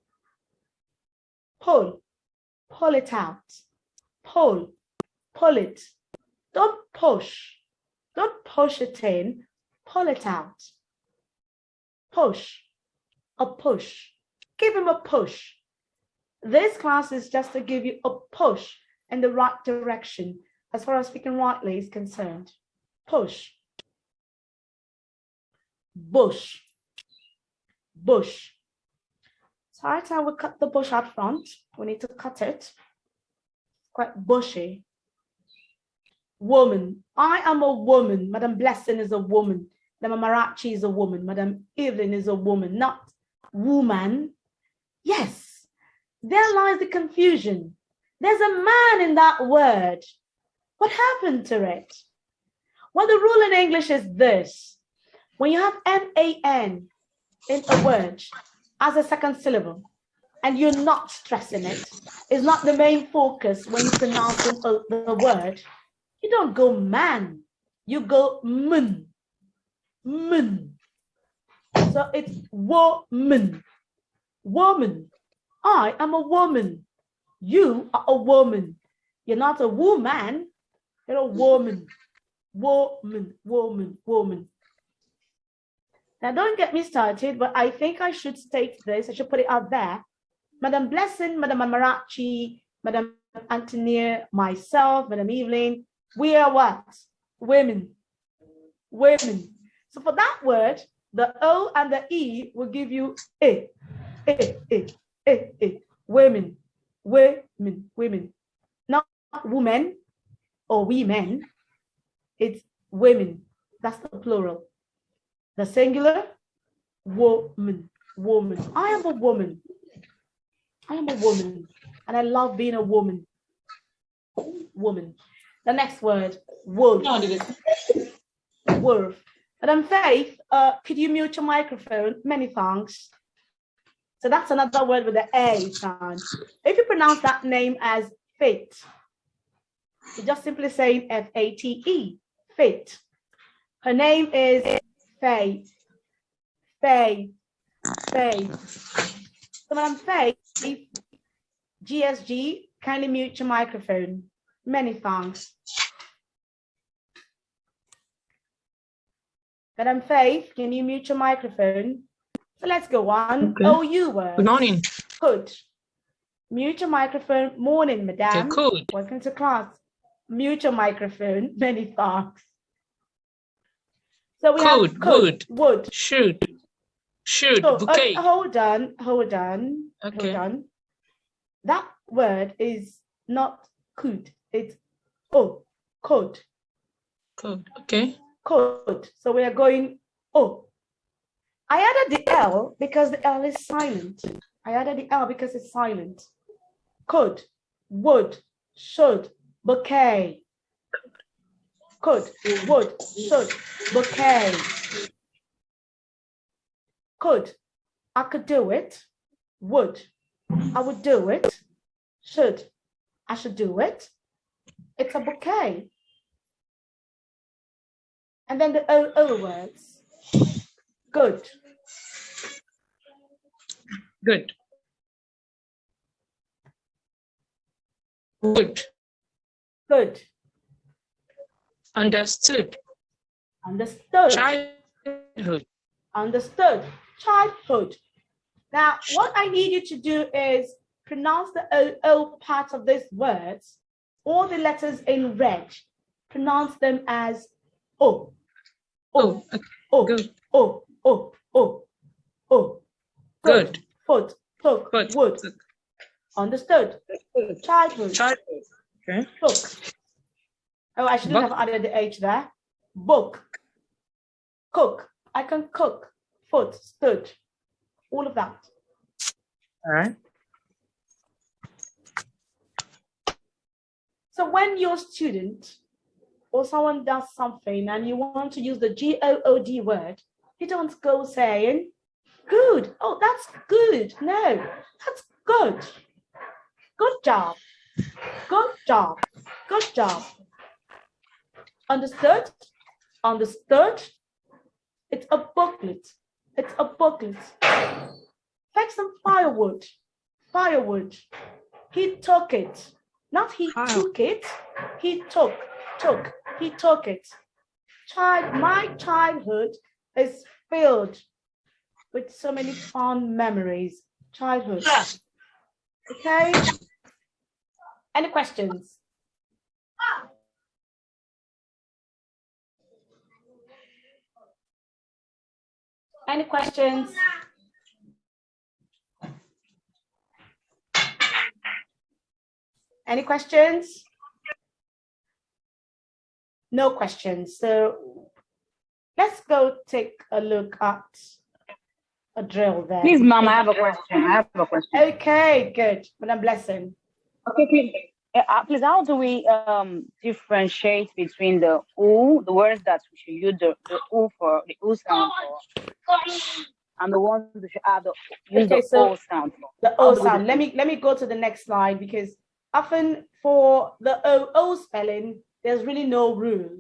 pull, pull it out, pull, pull it. Don't push. Don't push it in, pull it out. Push, a push. Give him a push. This class is just to give you a push in the right direction as far as speaking rightly is concerned. Push. Bush. Bush. So every time we cut the bush out front, we need to cut it. It's quite bushy. Woman. I am a woman. Madam Blessing is a woman. Madam Amarachi is a woman. Madam Evelyn is a woman, not woman. Yes, there lies the confusion. There's a man in that word. What happened to it? Well, the rule in English is this. When you have M-A-N in a word as a second syllable, and you're not stressing it, it's not the main focus when you're pronouncing the word, you don't go man, you go mun, mun. So it's woman, woman. I am a woman. You are a woman. You're not a woman, you're a woman, woman, woman, woman. Now don't get me started, but I think I should state this, I should put it out there. Madam Blessing, Madam Amarachi, Madam Antonia, myself, Madam Evelyn, we are what? Women. Women. So for that word, the O and the E will give you A. Women. Women. Women. Not woman or women, it's women. That's the plural. The singular, woman, woman. I am a woman. I am a woman. And I love being a woman. Woman. The next word, wolf. Wolf. Madam Faith, could you mute your microphone? Many thanks. So that's another word with the A sound. If you pronounce that name as Fate, you're just simply saying F-A-T-E, Fate. Her name is Faith. Faith. Faith. So Madam Faith, GSG, kindly mute your microphone. Many thanks. Madam Faith, can you mute your microphone? So let's go on. Okay. OU word. Good morning. Good. Mute your microphone. Morning, madam. Okay, good. Welcome to class. Mute your microphone. Many thanks. So we have good. Wood. Should. So, Bouquet. hold on. Okay. Hold on. That word is not could. It's could. Good. Okay. Could. So we are going I added the L because the L is silent. I added the L because it's silent. Could, would, should, bouquet. Could, would, should, bouquet. Could, I could do it. Would, I would do it. Should, I should do it. It's a bouquet. And then the O words. Good. Good. Good. Good. Understood. Understood. Childhood. Understood. Childhood. Now, what I need you to do is pronounce the O part of these words, all the letters in red, pronounce them as O. Oh, okay. O. Good. O. O. O. O. Good. Foot. Hook. Good. Wood. Understood. Childhood. Childhood. Okay. Book. Oh, I shouldn't have added the H there. Book. Cook. I can cook. Foot. Stood. All of that. All right. So when your student or someone does something and you want to use the G-O-O-D word, you don't go saying, good. Oh, that's good. No, that's good. Good job. Good job. Good job. Understood? Understood? It's a booklet. It's a booklet. Take some firewood. Firewood. He took it. Not he took it. He took. He took it. My childhood is filled with so many fond memories. Childhood. Okay? Any questions? Any questions? Any questions? No questions. So let's go take a look at a drill there. Please, Mom, I have a question. Okay, good. Madam Blessing. Okay, please. Please, how do we differentiate between the O, the words that we should use the O for, the O sound for, and the ones we should add use the O sound for? The O sound. Let me go to the next slide, because often for the O spelling, there's really no rule.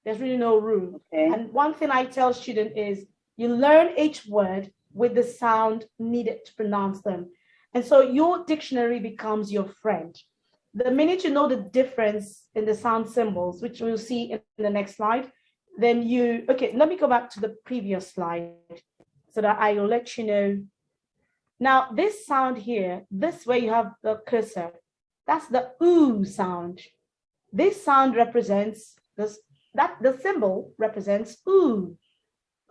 There's really no rule. Okay. And one thing I tell students is you learn each word with the sound needed to pronounce them. And so your dictionary becomes your friend. The minute you know the difference in the sound symbols, which we'll see in the next slide, then okay, let me go back to the previous slide so that I will let you know. Now, this sound here, this way you have the cursor, that's the oo sound. This sound represents this, the symbol represents oo.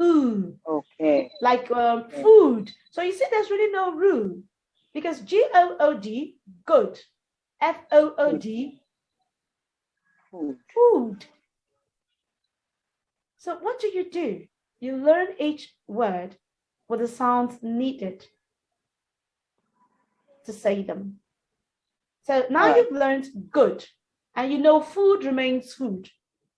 Ooh. Okay. Like food. So you see, there's really no rule, because G-O-O-D, good. F-O-O-D. Food. Food. So what do? You learn each word with the sounds needed to say them. So now you've learned good, and you know food remains food,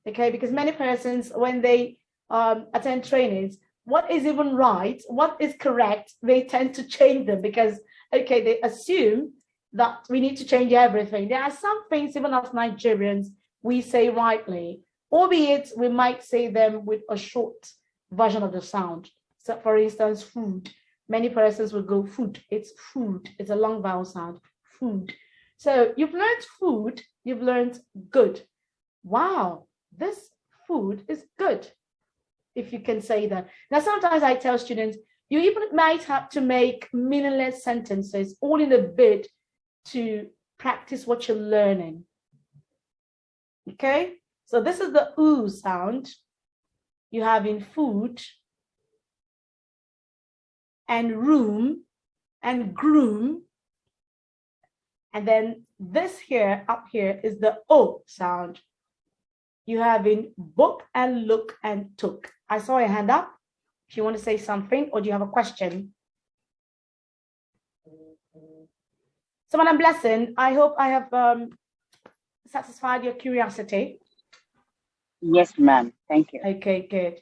okay? Because many persons, when they attend trainings, what is even right, what is correct, they tend to change them because, okay, they assume that we need to change everything. There are some things, even as Nigerians, we say rightly, albeit we might say them with a short version of the sound. So for instance, food. Many persons will go food. It's food. It's a long vowel sound. Food. So you've learned food. You've learned good. Wow, this food is good. If you can say that. Now, sometimes I tell students, you even might have to make meaningless sentences all in a bid to practice what you're learning. Okay, so this is the oo sound you have in food and room and groom. And then this here, up here, is the O sound you have in book and look and took. I saw a hand up. If you want to say something, or do you have a question? So, Madam Blessing, I hope I have satisfied your curiosity. Yes, ma'am. Thank you. Okay, good.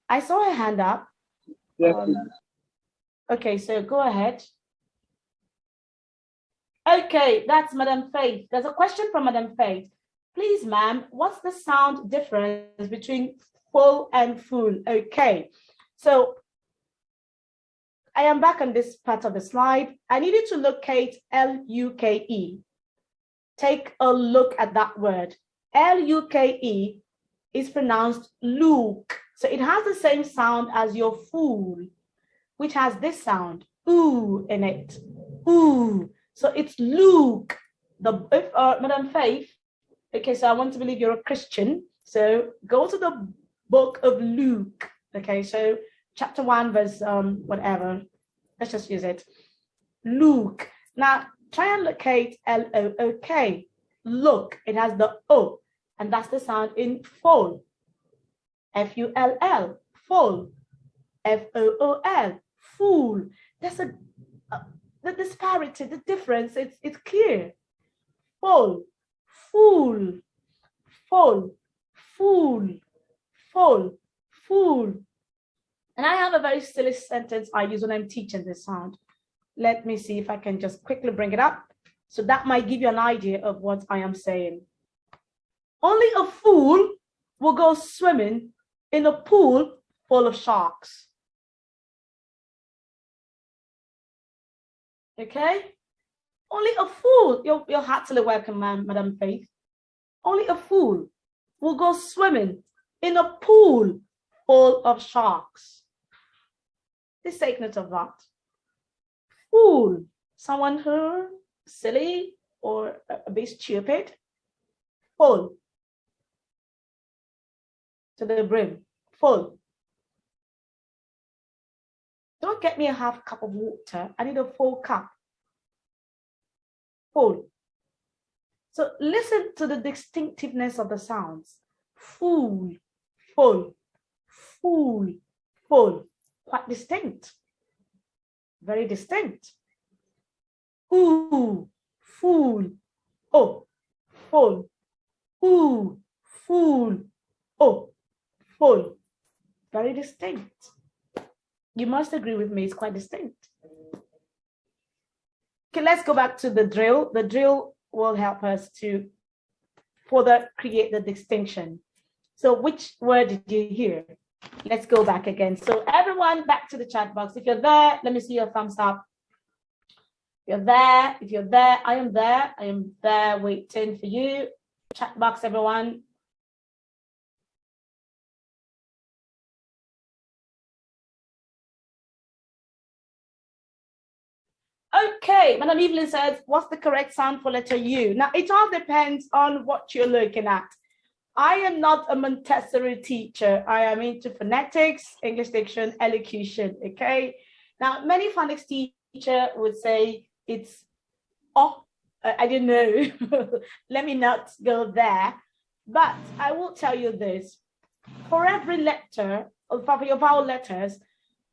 I saw a hand up. Yes, okay, so go ahead. Okay, that's Madam Faith. There's a question from Madam Faith. Please, ma'am, what's the sound difference between full and full? Okay, so I am back on this part of the slide. I need you to locate L-U-K-E. Take a look at that word. L-U-K-E is pronounced Luke. So it has the same sound as your fool, which has this sound, ooh, in it. Ooh. So it's Luke. Madam Faith, okay, so I want to believe you're a Christian. So go to the book of Luke. Okay, so chapter 1, verse whatever. Let's just use it. Luke. Now try and locate L-O-O-K. Look, it has the O, and that's the sound in full. F-U-L-L, full. F-O-O-L, fool. There's the disparity, the difference, it's clear. Full, fool, full, fool, full, fool. And I have a very silly sentence I use when I'm teaching this sound. Let me see if I can just quickly bring it up. So that might give you an idea of what I am saying. Only a fool will go swimming in a pool full of sharks. Okay? Only a fool, you're heartily welcome, Madam Faith. Only a fool will go swimming in a pool full of sharks. Please take note of that. Fool, someone who silly or a bit stupid. Full to the brim. Full. Don't get me a half cup of water. I need a full cup. Full. So listen to the distinctiveness of the sounds. Fool, full, fool, full. Quite distinct. Very distinct. Ooh, fool, oh, full. Ooh, fool, oh, full. Very distinct. You must agree with me, it's quite distinct. Okay, let's go back to the drill. The drill will help us to further create the distinction. So which word did you hear? Let's go back again. So everyone back to the chat box. If you're there, let me see your thumbs up. You're there. If you're there, I am there. I am there waiting for you. Chat box, everyone. Okay, Madam Evelyn says, what's the correct sound for letter U? Now, it all depends on what you're looking at. I am not a Montessori teacher. I am into phonetics, English diction, elocution, okay? Now, many phonics teacher would say it's O, I didn't know. Let me not go there. But I will tell you this. For every letter, for your vowel letters,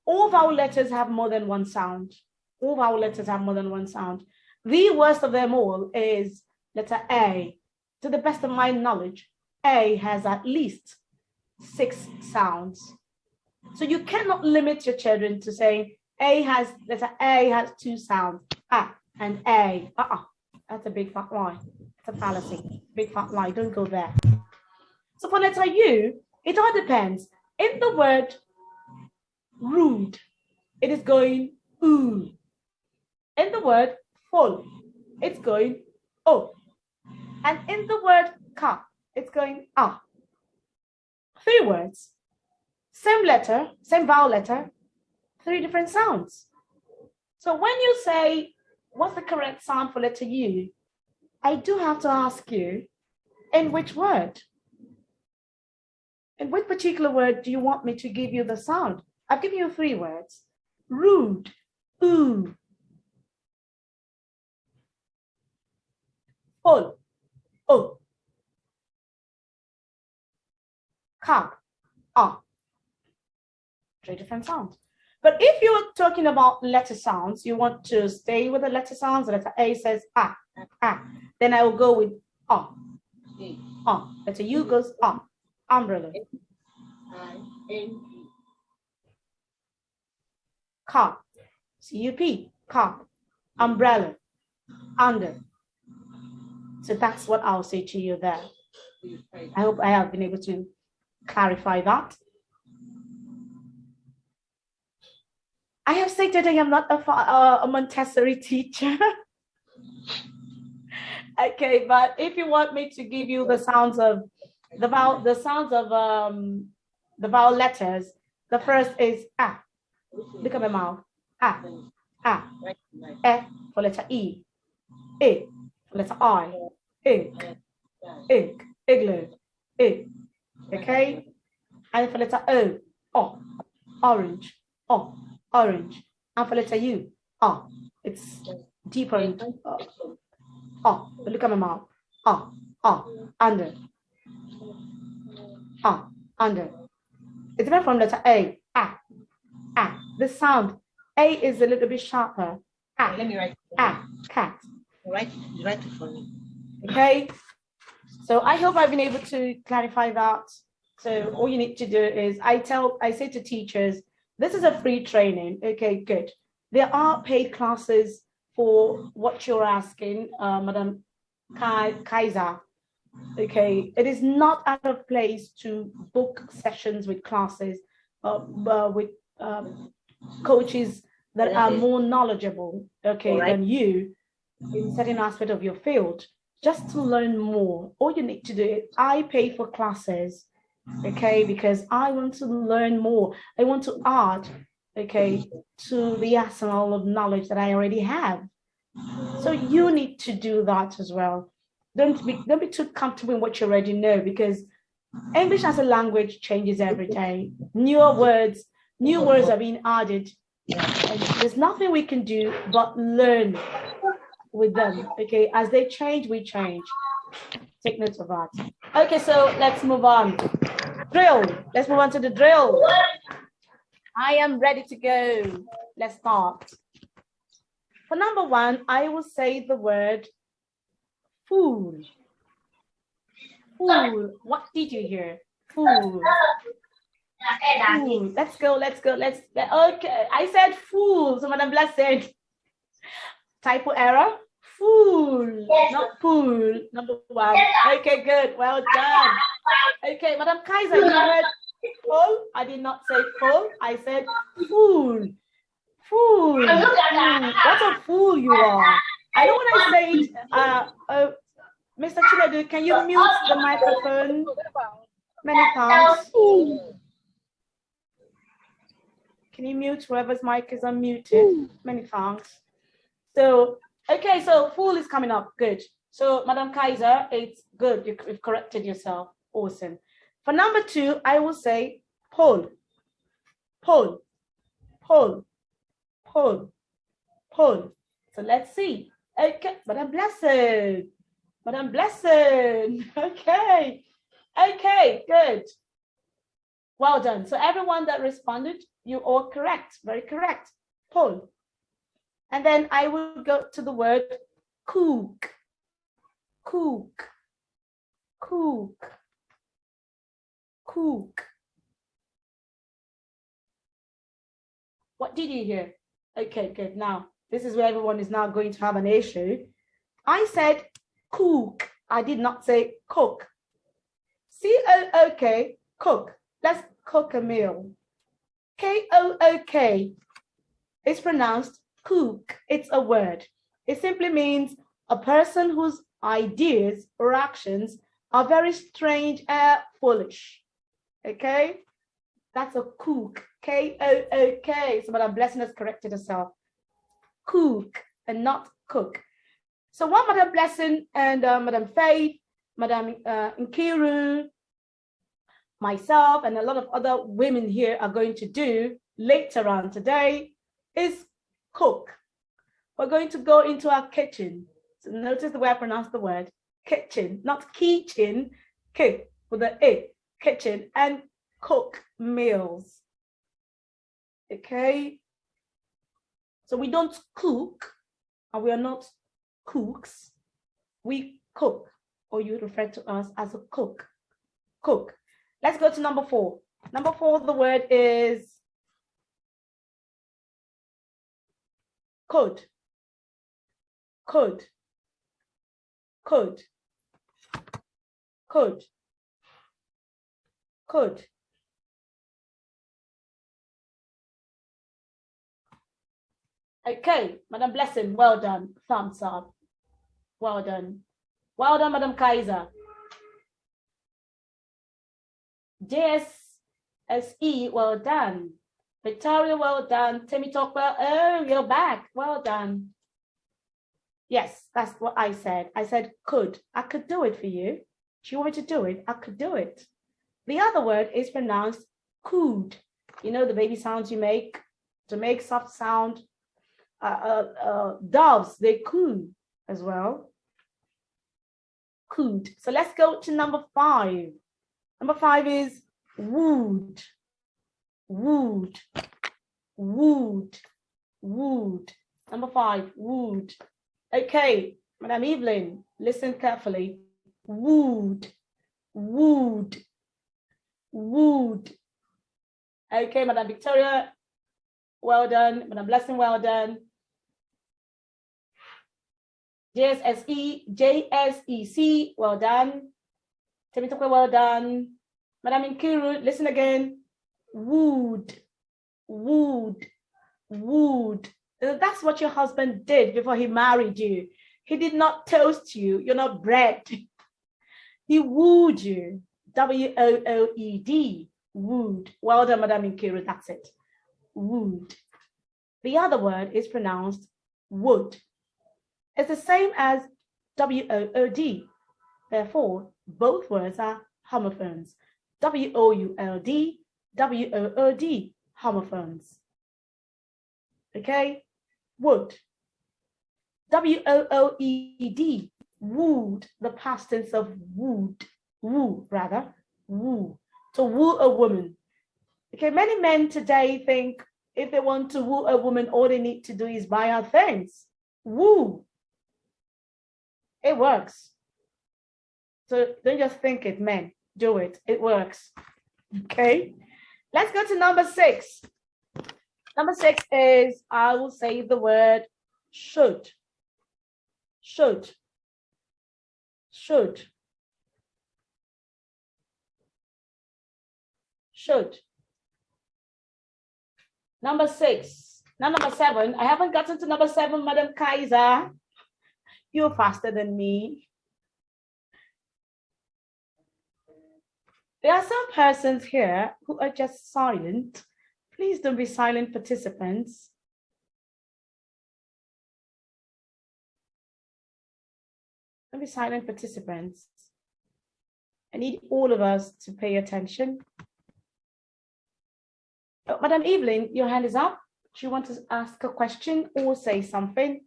all vowel letters have more than one sound. All vowel letters have more than one sound. The worst of them all is letter A. To the best of my knowledge, A has at least 6 sounds. So you cannot limit your children to say letter A has 2 sounds. Ah and A. That's a big fat lie. It's a fallacy. Big fat lie. Don't go there. So for letter U, it all depends. In the word rude, it is going ooh. In the word full, it's going oh. And in the word ka, it's going ah. 3 words, same letter, same vowel letter, 3 different sounds. So when you say, what's the correct sound for letter U? I do have to ask you, in which word? In which particular word do you want me to give you the sound? I've given you 3 words. Rude, ooh. Full, oh. Ka, ah. 3 different sounds. But if you're talking about letter sounds, you want to stay with the letter sounds. Letter A says ah, then I will go with ah, ah. Letter U goes ah, umbrella. Car, C-U-P, car, umbrella, under. So that's what I'll say to you there. I hope I have been able to clarify that. I have stated I am not a Montessori teacher. Okay, but if you want me to give you the sounds of the vowel letters, the first is ah. Look at my mouth. Ah, ah. E for letter E. E for letter I. Ig, igloo, I. Okay, and for letter O, orange, orange, and for letter U, it's deeper into look at my mouth. Under. Under. It's different from letter A. The sound A is a little bit sharper. Let me write. Cat. Write it for me. Okay. So I hope I've been able to clarify that. So all you need to do is I say to teachers, this is a free training. Okay, good. There are paid classes for what you're asking, Madam Kaiser. Okay, it is not out of place to book sessions with classes with coaches that are more knowledgeable, okay, than you in certain aspect of your field, just to learn more. All you need to do is I pay for classes, okay, because I want to learn more. I want to add, okay, to the arsenal of knowledge that I already have. So you need to do that as well. Don't be too comfortable in what you already know, because English as a language changes every day. New words are being added. And there's nothing we can do but learn with them. Okay, as they change, we change. Take note of that. Okay, so let's move on. Drill. Let's move on to the drill. I am ready to go. Let's start. For number 1, I will say the word fool. Fool. What did you hear? Fool. Fool. Let's go. Okay, I said fool. So Madam Bless said typo error. Fool, not pool. Number 1. Okay, good. Well done. Okay, Madam Kaiser, you heard full? I did not say full. I said fool. Fool. What a fool you are. I know when I say Mr. Chinedu, can you mute the microphone? Many thanks. Can you mute whoever's mic is unmuted? Many thanks. So, okay, so fool is coming up. Good. So, Madam Kaiser, it's good. You've corrected yourself. Awesome. For number 2, I will say pull. Pull. Pull. Pull. Pull. So let's see. Okay, Madam Blessed. Madam Blessed. Okay. Okay, good. Well done. So everyone that responded, you all correct. Very correct. Paul. And then I will go to the word cook. Cook. Cook. Cook. What did you hear? Okay, good. Now, this is where everyone is now going to have an issue. I said cook. I did not say cook. C-O-O-K, cook. Let's cook a meal. K-O-O-K. It's pronounced cook. It's a word. It simply means a person whose ideas or actions are very strange and foolish. Okay? That's a cook. K-O-O-K. So Madam Blessing has corrected herself. Cook and not cook. So what Madam Blessing and Madam Faith, Madam Nkiru, myself, and a lot of other women here are going to do later on today is cook. We're going to go into our kitchen. So notice the way I pronounce the word kitchen, not kitchen, K with the A, kitchen, and cook meals. Okay. So we don't cook, and we are not cooks. We cook, or you refer to us as a cook. Cook. Let's go to number 4. Number 4, the word is could. Could. Could. Could. Could. Okay, Madam Blessing, well done. Thumbs up. Well done. Well done, Madam Kaiser. JSSE, well done. Victoria, well done. Timmy Talk, well, oh, you're back. Well done. Yes, that's what I said. I said could. I could do it for you. Do you want me to do it? I could do it. The other word is pronounced cooed. You know the baby sounds you make to make soft sound. Doves, they coo as well. Cooed. So let's go to number 5. Number 5 is wooed. Wooed. Wooed. Wooed. Number 5, wooed. Okay, Madam Evelyn, listen carefully. Wooed. Wooed. Wooed. Okay, Madam Victoria, well done. Madam Blessing, well done. JSEC, well done. Temitope, well done. Madam Nkiru, listen again. Wooed, wooed, wooed. That's what your husband did before he married you. He did not toast you. You're not bred. He wooed you. W-O-O-E-D. Wooed. Well done, Madam Nkiru. That's it. Wooed. The other word is pronounced would. It's the same as W-O-O-D. Therefore, both words are homophones. W-O-U-L-D, W-O-O-D, homophones. Okay? Would. W-O-O-E-D, wooed, the past tense of wooed. Woo, rather. Woo. To woo a woman. Okay, many men today think if they want to woo a woman, all they need to do is buy her things. Woo. It works. So don't just think it, men. Do it. It works. Okay. Let's go to number 6. Number 6 is, I will say the word should. Should. Should. Should. Number 6. Now number 7. I haven't gotten to number 7, Madam Kaiser. You're faster than me. There are some persons here who are just silent. Please don't be silent participants. Don't be silent participants. I need all of us to pay attention. Oh, Madam Evelyn, your hand is up. Do you want to ask a question or say something?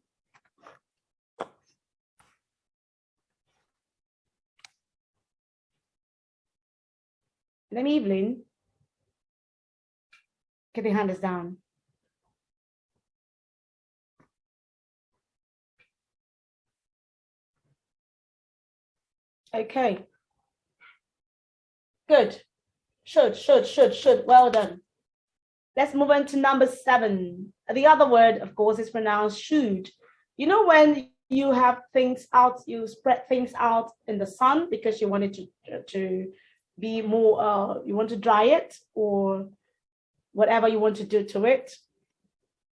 Let me, Evelyn. Get the hand is down. Okay. Good. Should. Well done. Let's move on to number 7. The other word, of course, is pronounced should. You know when you have things out, you spread things out in the sun because you want it to be more, you want to dry it or whatever you want to do to it.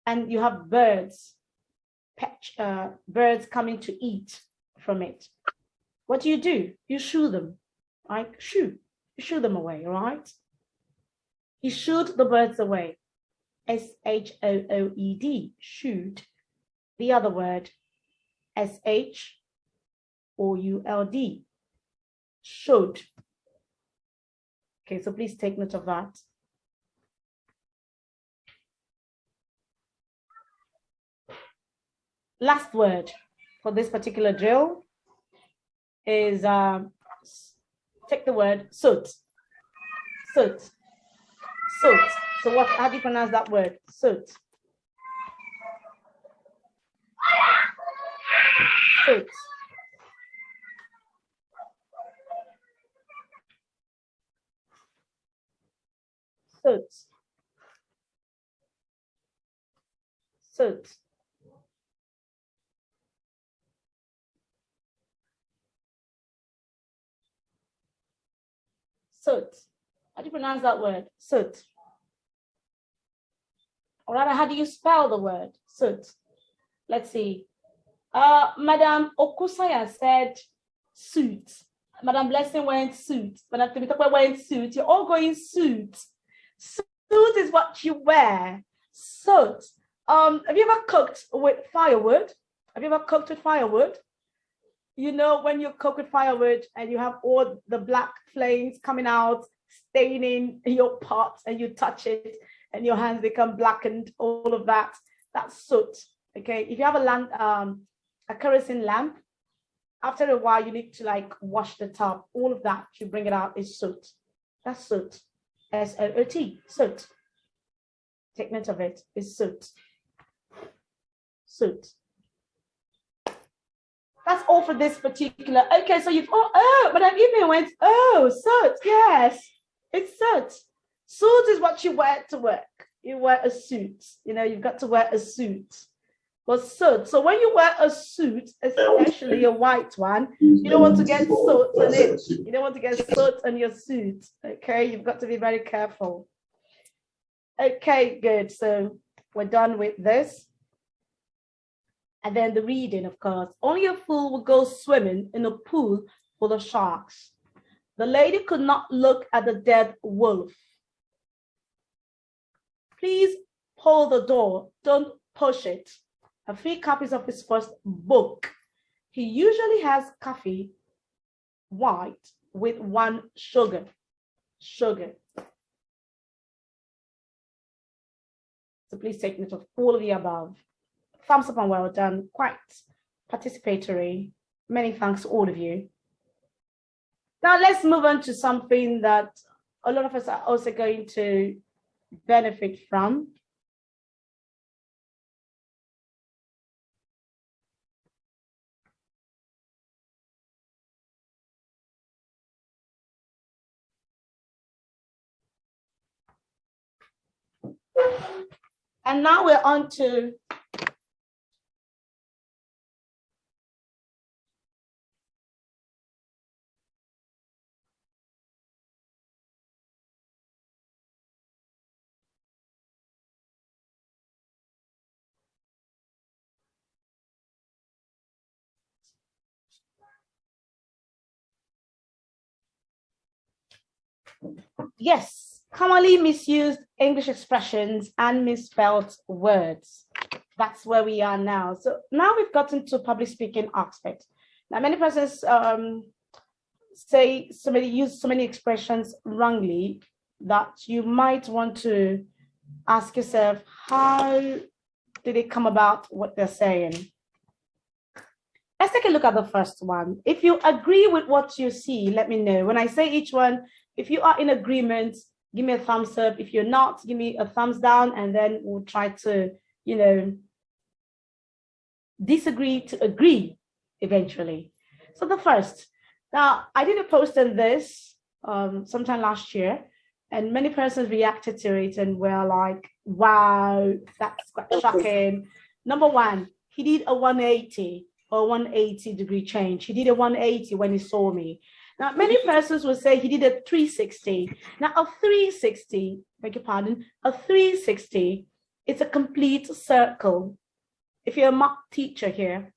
And you have birds, birds coming to eat from it. What do? You shoo them, right? Shoo. You shoo them away, right? He shooed the birds away. S-H-O-O-E-D, shooed. The other word, S-H-O-U-L-D, should. Okay, so please take note of that. Last word for this particular drill is, take the word soot. Soot. Soot. So how do you pronounce that word? Soot. Soot. Soot. Soot. Soot. How do you pronounce that word? Soot. Or rather, how do you spell the word? Soot. Let's see. Madam Okusaya said suit. Madam Blessing went suit. Madam Temitope went suit. You're all going suit. Suit is what you wear. Soot. Have you ever cooked with firewood? Have you ever cooked with firewood? You know, when you cook with firewood and you have all the black flames coming out, staining your pot, and you touch it and your hands become blackened, all of that, that's soot. Okay, if you have a lamp, a kerosene lamp, after a while you need to like wash the top, all of that, you bring it out, is soot. That's soot. S-O-O-T, soot. Take note of it, is soot. Soot. That's all for this particular. Okay, so you've but I've even went, soot, yes, it's soot. Suit is what you wear to work. You wear a suit. You know, you've got to wear a suit. But soot. So when you wear a suit, especially a white one, you don't want to get soot on it. You don't want to get soot on your suit. Okay, you've got to be very careful. Okay, good. So we're done with this. And then the reading, of course. Only a fool will go swimming in a pool full of sharks. The lady could not look at the dead wolf. Please pull the door, don't push it. A few copies of his first book. He usually has coffee, white, with 1 sugar. Sugar. So please take note of all of the above. Thumbs up and well done. Quite participatory. Many thanks to all of you. Now let's move on to something that a lot of us are also going to benefit from. And now we're on to yes, commonly misused English expressions and misspelled words. That's where we are now. So now we've gotten to public speaking aspect. Now, many persons use so many expressions wrongly that you might want to ask yourself, how did it come about what they're saying? Let's take a look at the first one. If you agree with what you see, let me know. When I say each one, If you are in agreement, give me a thumbs up. If you're not, give me a thumbs down, and then we'll try to, disagree to agree eventually. So the first, now I did a post on this sometime last year, and many persons reacted to it and were like, wow, that's quite shocking. Number one, he did a 180 or 180-degree change. He did a 180 when he saw me. Now, many persons will say he did a 360. Now, a 360, beg your pardon, a 360 is a complete circle. If you're a math teacher here,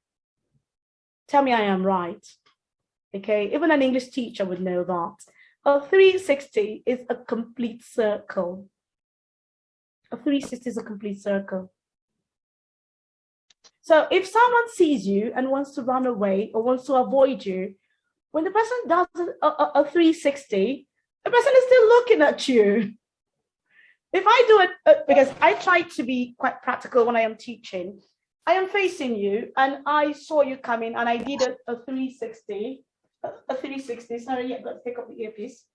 tell me I am right. Okay, even an English teacher would know that. A 360 is a complete circle. A 360 is a complete circle. So if someone sees you and wants to run away or wants to avoid you, when the person does a 360, the person is still looking at you. If I do it, because I try to be quite practical when I am teaching, I am facing you and I saw you coming and I did a 360, sorry, I've got to pick up the earpiece.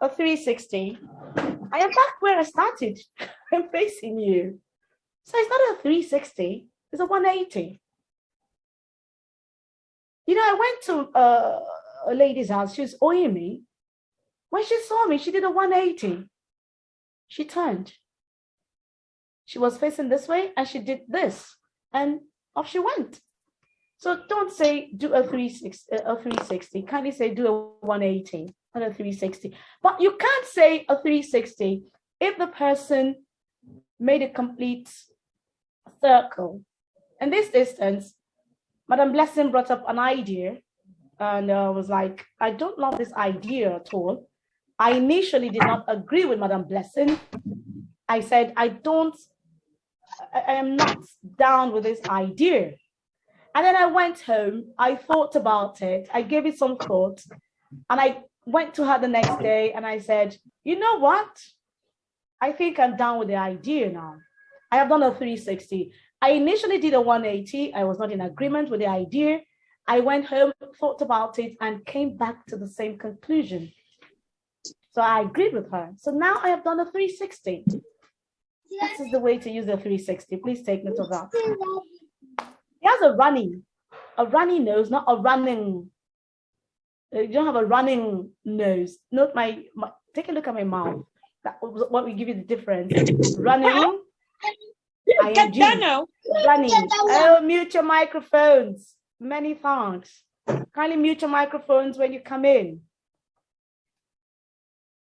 A 360. I am back where I started. I'm facing you. So it's not a 360, it's a 180. I went to a lady's house. She was owing me. When she saw me, she did a 180. She turned. She was facing this way and she did this. And off she went. So don't say do a 360. Kindly say do a 180, not a 360. But you can't say a 360 if the person made a complete circle. In this instance, Madam Blessing brought up an idea and was like, I don't love this idea at all. I initially did not agree with Madam Blessing. I said, I am not down with this idea. And then I went home, I thought about it, I gave it some thought, and I went to her the next day and I said, you know what? I think I'm down with the idea now. I have done a 360. I initially did a 180. I was not in agreement with the idea. I went home, thought about it, and came back to the same conclusion. So I agreed with her. So now I have done a 360. This is the way to use a 360. Please take note of that. He has a runny nose, not a running. You don't have a running nose. Note take a look at my mouth. That what will give you the difference. Running. Running. Oh, mute your microphones. Many thanks. Kindly mute your microphones when you come in.